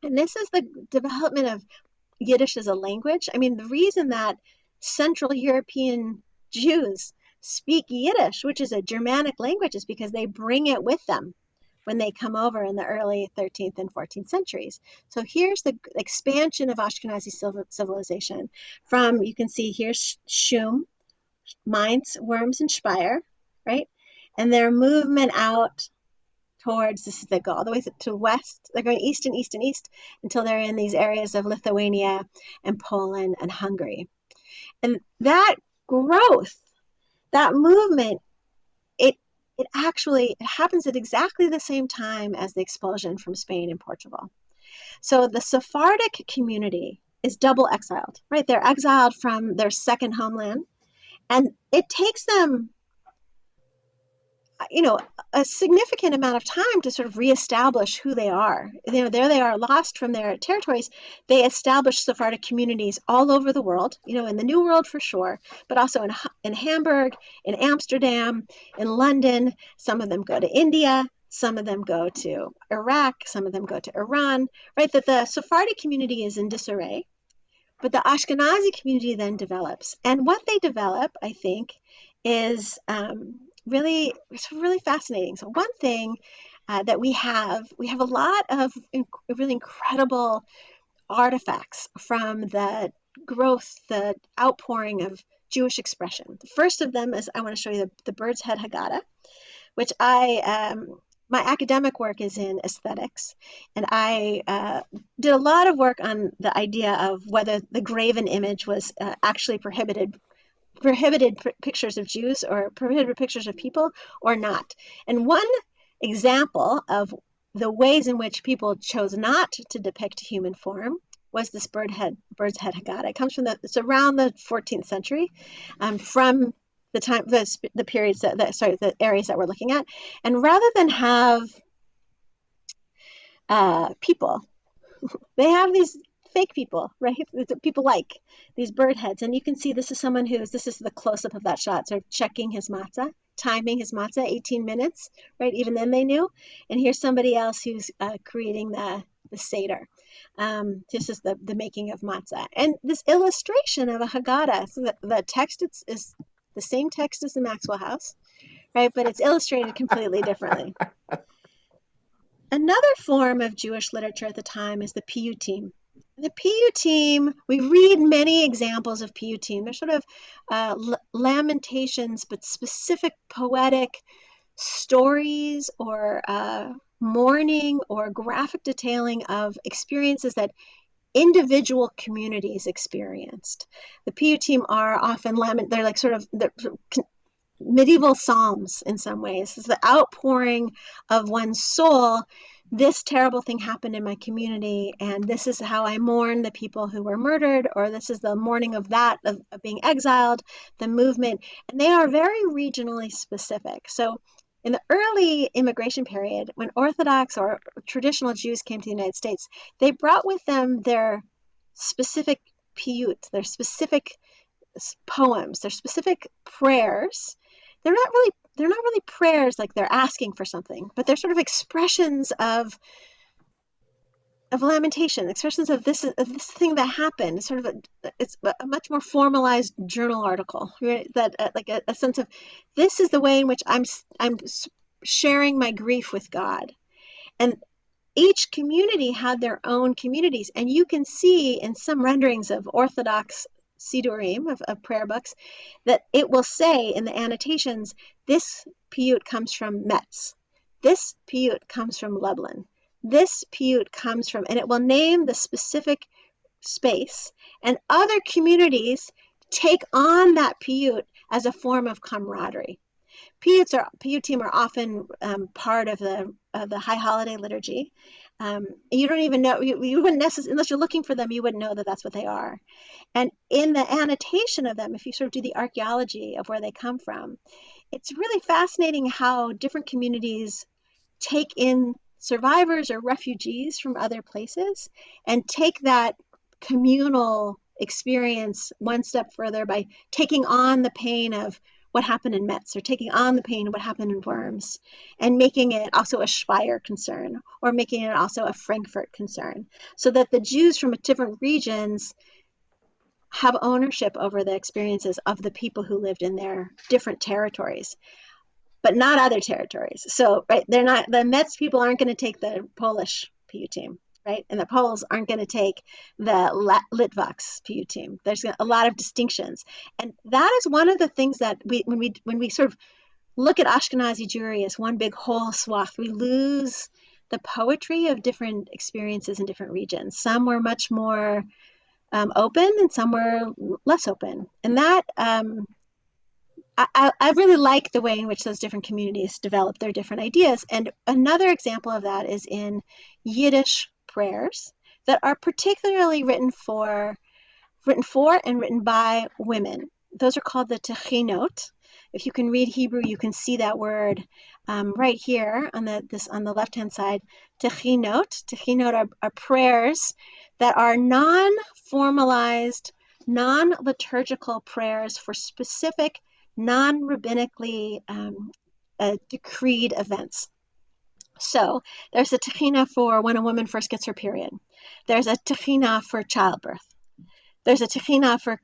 And this is the development of Yiddish as a language. I mean, the reason that Central European Jews speak Yiddish, which is a Germanic language, is because they bring it with them when they come over in the early 13th and 14th centuries. So here's the expansion of Ashkenazi civilization from, you can see here's Shum, Mainz, Worms, and Speyer, right? And their movement out towards, they go all the way to west. They're going east and east and east until they're in these areas of Lithuania and Poland and Hungary. And that growth, that movement, it happens at exactly the same time as the expulsion from Spain and Portugal. So the Sephardic community is double exiled, right? They're exiled from their second homeland, and it takes them, a significant amount of time to sort of reestablish who they are. There they are, lost from their territories. They establish Sephardic communities all over the world, in the New World for sure, but also in Hamburg, in Amsterdam, in London. Some of them go to India, some of them go to Iraq, some of them go to Iran, right? That the Sephardic community is in disarray, but the Ashkenazi community then develops. And what they develop, I think, is it's really fascinating. So one thing that we have a lot of really incredible artifacts from the growth, the outpouring of Jewish expression. The first of them is, I want to show you the Bird's Head Haggadah, which my academic work is in aesthetics, and I did a lot of work on the idea of whether the graven image was actually prohibited prohibited pictures of Jews or prohibited pictures of people or not. And one example of the ways in which people chose not to depict human form was this bird's head Haggadah. It comes from it's around the 14th century, from the time, the periods the areas that we're looking at. And rather than have people, they have these fake people, right? People like these bird heads. And you can see this is someone this is the close-up of that shot. So checking his matzah, timing his matzah, 18 minutes, right? Even then they knew. And here's somebody else who's creating the Seder. This is the making of matzah. And this illustration of a Haggadah, so the text is the same text as the Maxwell House, right? But it's illustrated completely differently. Another form of Jewish literature at the time is the Puteam. The Puteam, we read many examples of Puteam. They're sort of lamentations, but specific poetic stories or mourning or graphic detailing of experiences that individual communities experienced. The Puteam are often they're like sort of medieval psalms in some ways. It's the outpouring of one's soul. This terrible thing happened in my community, and this is how I mourn the people who were murdered, or this is the mourning of being exiled, the movement. And they are very regionally specific. So in the early immigration period, when Orthodox or traditional Jews came to the United States, they brought with them their specific piyut, their specific poems, their specific prayers. They're not really prayers like they're asking for something, but they're sort of expressions of lamentation, expressions of this thing that happened. It's a much more formalized journal article, right? That like a sense of this is the way in which I'm sharing my grief with God. And each community had their own communities, and you can see in some renderings of Orthodox Sidurim, of prayer books, that it will say in the annotations, this piyut comes from Metz, this piyut comes from Lublin, this piyut comes from, and it will name the specific space, and other communities take on that piyut as a form of camaraderie. Puteam are often part of the high holiday liturgy. You don't even know, you wouldn't necessarily, unless you're looking for them, you wouldn't know that that's what they are. And in the annotation of them, if you sort of do the archaeology of where they come from, it's really fascinating how different communities take in survivors or refugees from other places and take that communal experience one step further by taking on the pain of what happened in Metz, or taking on the pain of what happened in Worms, and making it also a Speyer concern, or making it also a Frankfurt concern, so that the Jews from different regions have ownership over the experiences of the people who lived in their different territories, but not other territories. So, right, the Metz people aren't going to take the Polish Puteam, right? And the Poles aren't going to take the Litvaks Puteam. There's a lot of distinctions. And that is one of the things that when we sort of look at Ashkenazi Jewry as one big whole swath, we lose the poetry of different experiences in different regions. Some were much more open and some were less open. And that, I really like the way in which those different communities develop their different ideas. And another example of that is in Yiddish prayers that are particularly written for and written by women. Those are called the Tahi Note. If you can read Hebrew, you can see that word right here on the left-hand side. Tahi Note. Tahi Note are prayers that are non-formalized, non-liturgical prayers for specific, non-rabbinically decreed events. So there's a Tehina for when a woman first gets her period. There's a Tehina for childbirth. There's a Tehina for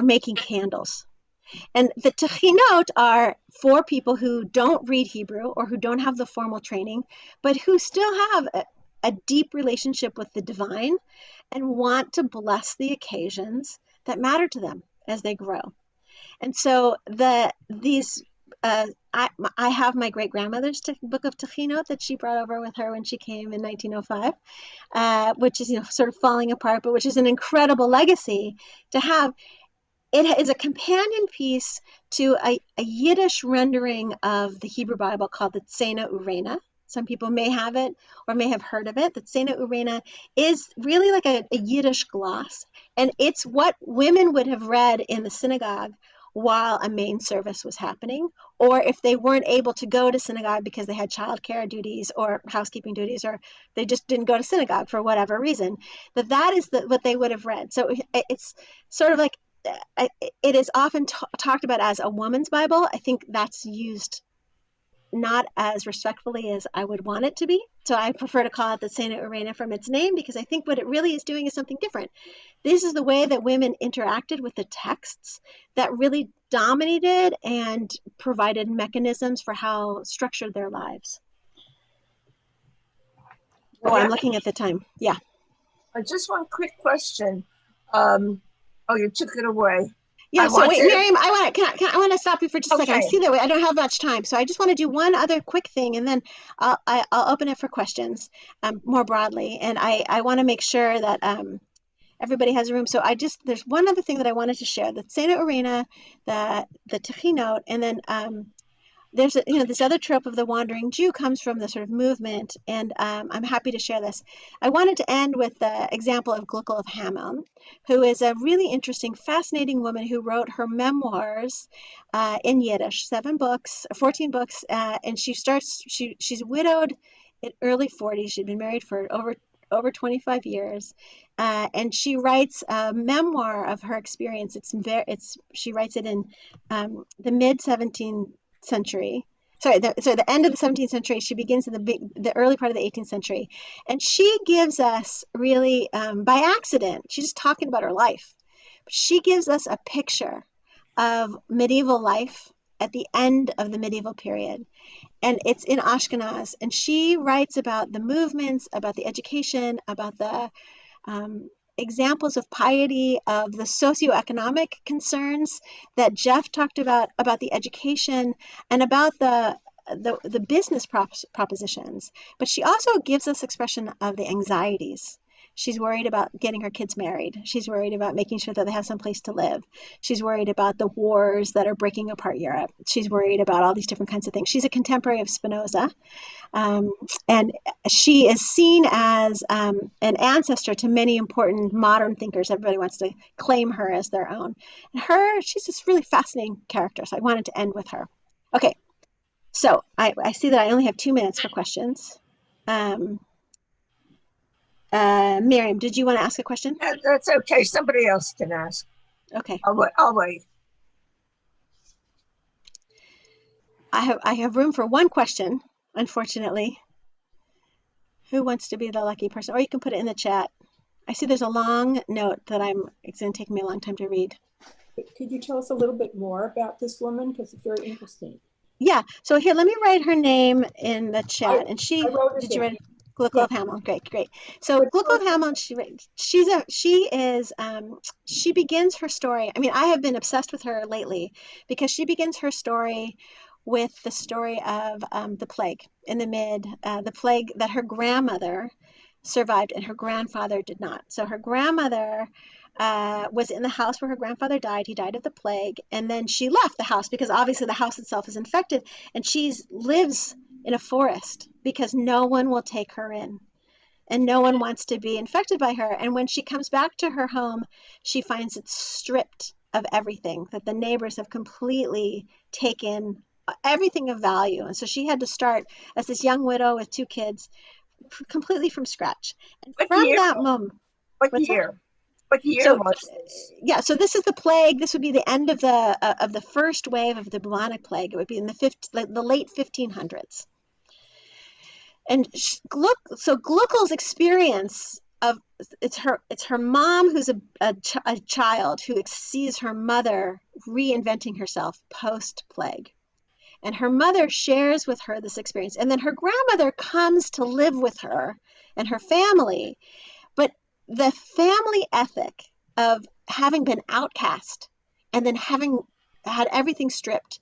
making candles. And the Techinot are for people who don't read Hebrew or who don't have the formal training, but who still have a deep relationship with the divine and want to bless the occasions that matter to them as they grow. And so I have my great-grandmother's book of Tahi-Note that she brought over with her when she came in 1905, which is sort of falling apart, but which is an incredible legacy to have. it is a companion piece to a Yiddish rendering of the Hebrew Bible called the Tzena Urena. Some people may have it or may have heard of it. The Tzena Urena is really like a Yiddish gloss, and it's what women would have read in the synagogue while a main service was happening, or if they weren't able to go to synagogue because they had childcare duties or housekeeping duties, or they just didn't go to synagogue for whatever reason, that is what they would have read. So it's sort of like, it is often talked about as a woman's Bible. I think that's used not as respectfully as I would want it to be. So I prefer to call it the Tzena Urena from its name, because I think what it really is doing is something different. This is the way that women interacted with the texts that really dominated and provided mechanisms for how structured their lives. Oh, I'm looking at the time. Yeah. Just one quick question. Oh, you took it away. Yeah, so wait, wanted- Miriam, I want to stop you for just a second. I Okay. see that I don't have much time, so I just want to do one other quick thing, and then I'll open it for questions more broadly. And I want to make sure that everybody has room. So there's one other thing that I wanted to share: the Tzena Urena, the Tahi Note, and then there's this other trope of the wandering Jew comes from the sort of movement, and I'm happy to share this. I wanted to end with the example of Gluckel of Hameln, who is a really interesting, fascinating woman who wrote her memoirs in Yiddish, 14 books, and she's widowed in early 40s. She'd been married for over 25 years, and she writes a memoir of her experience. She writes it in the mid 17th century. The end of the 17th century. She begins in the early part of the 18th century, and she gives us really by accident. She's just talking about her life. She gives us a picture of medieval life at the end of the medieval period, and it's in Ashkenaz. And she writes about the movements, about the education, about the examples of piety, of the socioeconomic concerns that Jeff talked about the education, and about the business propositions. But she also gives us expression of the anxieties. She's worried about getting her kids married. She's worried about making sure that they have some place to live. She's worried about the wars that are breaking apart Europe. She's worried about all these different kinds of things. She's a contemporary of Spinoza. And she is seen as an ancestor to many important modern thinkers. Everybody wants to claim her as their own. And she's this really fascinating character, so I wanted to end with her. Okay, so I see that I only have 2 minutes for questions. Miriam, did you want to ask a question? That's okay. Somebody else can ask. Okay. I'll wait. I have room for one question, unfortunately. Who wants to be the lucky person? Or you can put it in the chat. I see there's a long note that it's going to take me a long time to read. Could you tell us a little bit more about this woman? Because it's very interesting. Yeah. So here, let me write her name in the chat. And I wrote it did you down. write it? Gluckel of Hameln. Great. So Gluckel of Hameln, she begins her story. I mean, I have been obsessed with her lately because she begins her story with the story of the plague in the plague that her grandmother survived and her grandfather did not. So her grandmother was in the house where her grandfather died. He died of the plague, and then she left the house because obviously the house itself is infected, and she lives in a forest because no one will take her in, and no one wants to be infected by her. And when she comes back to her home, she finds it stripped of everything, that the neighbors have completely taken everything of value. And so she had to start as this young widow with 2 kids completely from scratch. And What from year? that moment, What what's that? year? What year So, was this? yeah, so this is the plague. This would be the end of the first wave of the bubonic plague. It would be in the late 1500s. And Gluckel's experience of it's her mom who's a child who sees her mother reinventing herself post plague, and her mother shares with her this experience, and then her grandmother comes to live with her and her family. But the family ethic of having been outcast and then having had everything stripped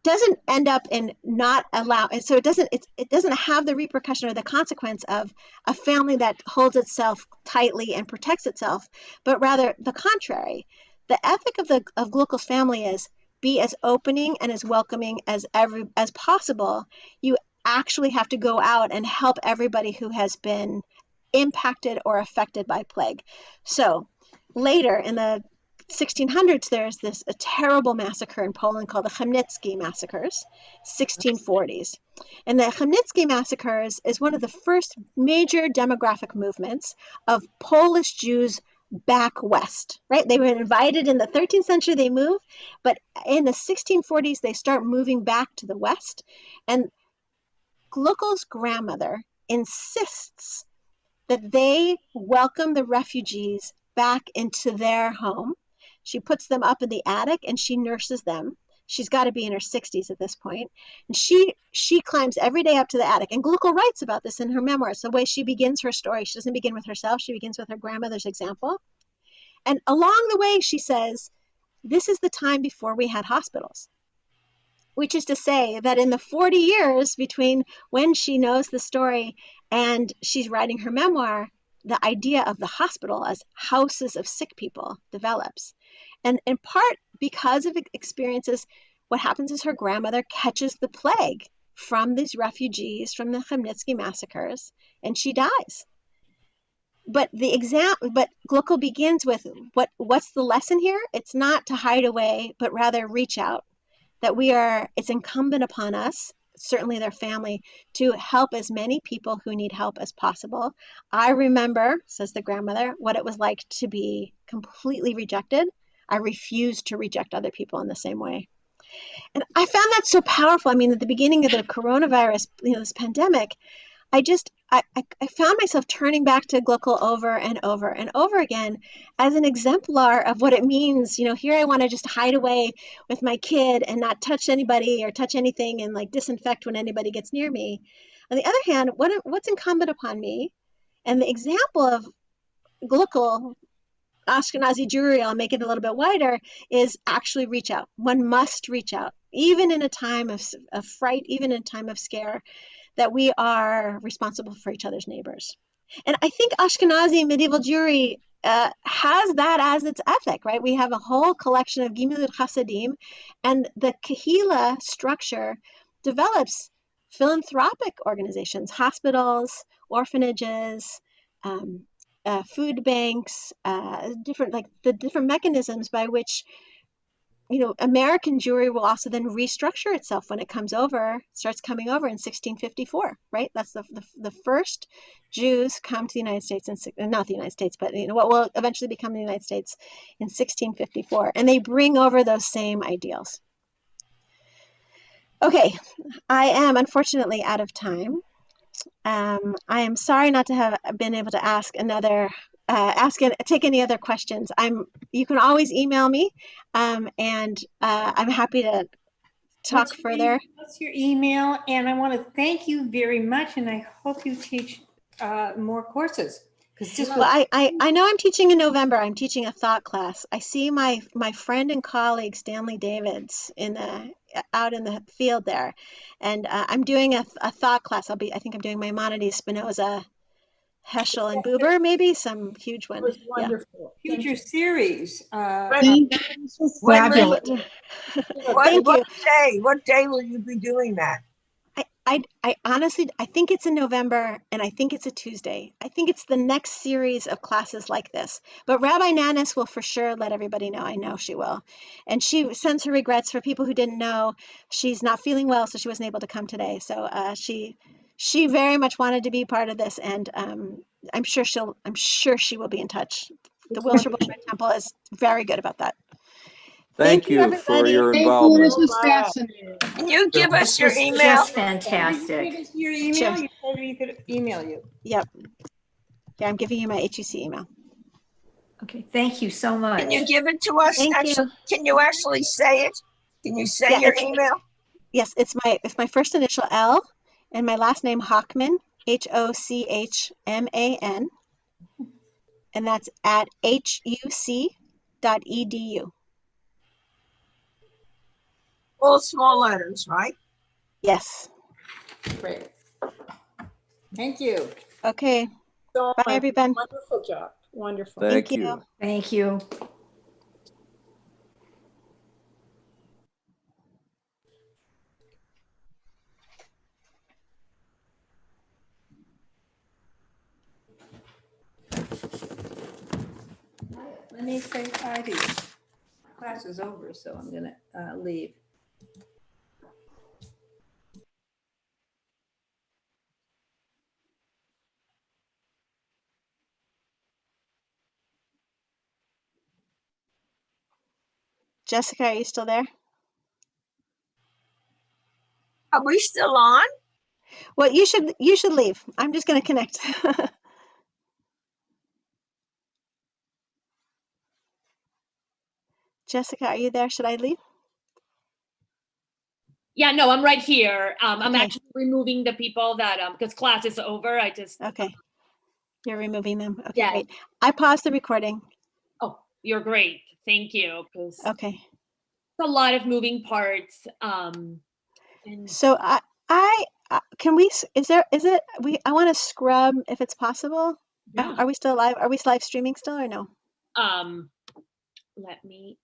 doesn't end up in not allow, and so it doesn't have the repercussion or the consequence of a family that holds itself tightly and protects itself, but rather the contrary. the ethic of Gluckel's family is be as opening and as welcoming as possible. You actually have to go out and help everybody who has been impacted or affected by plague. So later in the 1600s, there's a terrible massacre in Poland called the Chemnitsky massacres, 1640s. And the Chemnitsky massacres is one of the first major demographic movements of Polish Jews back west, right? They were invited in the 13th century, they moved, but in the 1640s, they start moving back to the west. And Gluckel's grandmother insists that they welcome the refugees back into their home. She puts them up in the attic and she nurses them. She's got to be in her 60s at this point. And she climbs every day up to the attic. And Gluckel writes about this in her memoirs, the way she begins her story. She doesn't begin with herself. She begins with her grandmother's example. And along the way, she says, this is the time before we had hospitals. Which is to say that in the 40 years between when she knows the story and she's writing her memoir, the idea of the hospital as houses of sick people develops. And in part because of experiences, what happens is her grandmother catches the plague from these refugees from the Chemnitsky massacres, and she dies. But Gluckel begins with what's the lesson here? It's not to hide away, but rather reach out. That it's incumbent upon us, certainly their family, to help as many people who need help as possible. I remember, says the grandmother, what it was like to be completely rejected. I refused to reject other people in the same way. And I found that so powerful. I mean, at the beginning of the coronavirus, this pandemic, I found myself turning back to Gluckel over and over and over again as an exemplar of what it means. Here I want to just hide away with my kid and not touch anybody or touch anything and like disinfect when anybody gets near me. On the other hand, what's incumbent upon me, and the example of Gluckel, Ashkenazi Jewry, I'll make it a little bit wider, is actually reach out. One must reach out, even in a time of fright, even in a time of scare, that we are responsible for each other's neighbors. And I think Ashkenazi medieval Jewry has that as its ethic, right? We have a whole collection of Gimilut Chasadim, and the Kehila structure develops philanthropic organizations, hospitals, orphanages, food banks, different mechanisms by which American Jewry will also then restructure itself when it starts coming over in 1654, right? That's the first Jews come to the United States, not the United States, but what will eventually become the United States in 1654. And they bring over those same ideals. Okay, I am unfortunately out of time. I am sorry not to have been able to take any other questions. You can always email me, and I'm happy to talk further. What's your email? And I want to thank you very much, and I hope you teach more courses. Well, I know I'm teaching in November. I'm teaching a thought class. I see my friend and colleague Stanley Davids out in the field there, and I'm doing a thought class. I think I'm doing Maimonides, Spinoza, Heschel, and Buber, maybe some huge one. It was wonderful. Yeah. Future series. Thank you. Fabulous. Thank you. What day will you be doing that? I honestly, I think it's in November, and I think it's a Tuesday. I think it's the next series of classes like this. But Rabbi Nanis will for sure let everybody know. I know she will. And she sends her regrets for people who didn't know. She's not feeling well, so she wasn't able to come today. So she very much wanted to be part of this, and I'm sure she will be in touch. The Wilshire Boulevard Temple is very good about that. Thank you for everybody. your Thank you, involvement. this was fascinating. Can you give us your email? Just Give fantastic. us your email. Sure. You told me you could email you. Yep. Yeah, I'm giving you my HUC email. Okay, thank you so much. Can you give it to us? Thank you. Can you actually say it? Can you say Yeah, your email? Yes, it's my first initial L and my last name Hochman, Hochman, and that's at huc.edu. All small letters, right? Yes. Great. Thank you. Okay. So Bye, everyone. Wonderful job. Wonderful. Thank Thank you. you. Thank you. Let me say hi to you. Class is over, so I'm gonna leave. Jessica, are you still there? Are we still on? Well, you should leave. I'm just going to connect. Jessica, are you there? Should I leave? Yeah, no, I'm right here. I'm Okay. actually removing the people that, because class is over, I just, Okay. You're removing them. Okay, Yeah. great. I paused the recording. oh, you're great. Thank you. Because Okay. a lot of moving parts. And So can we, I want to scrub if it's possible. yeah. Are we still live? Are we live streaming still or no? Let me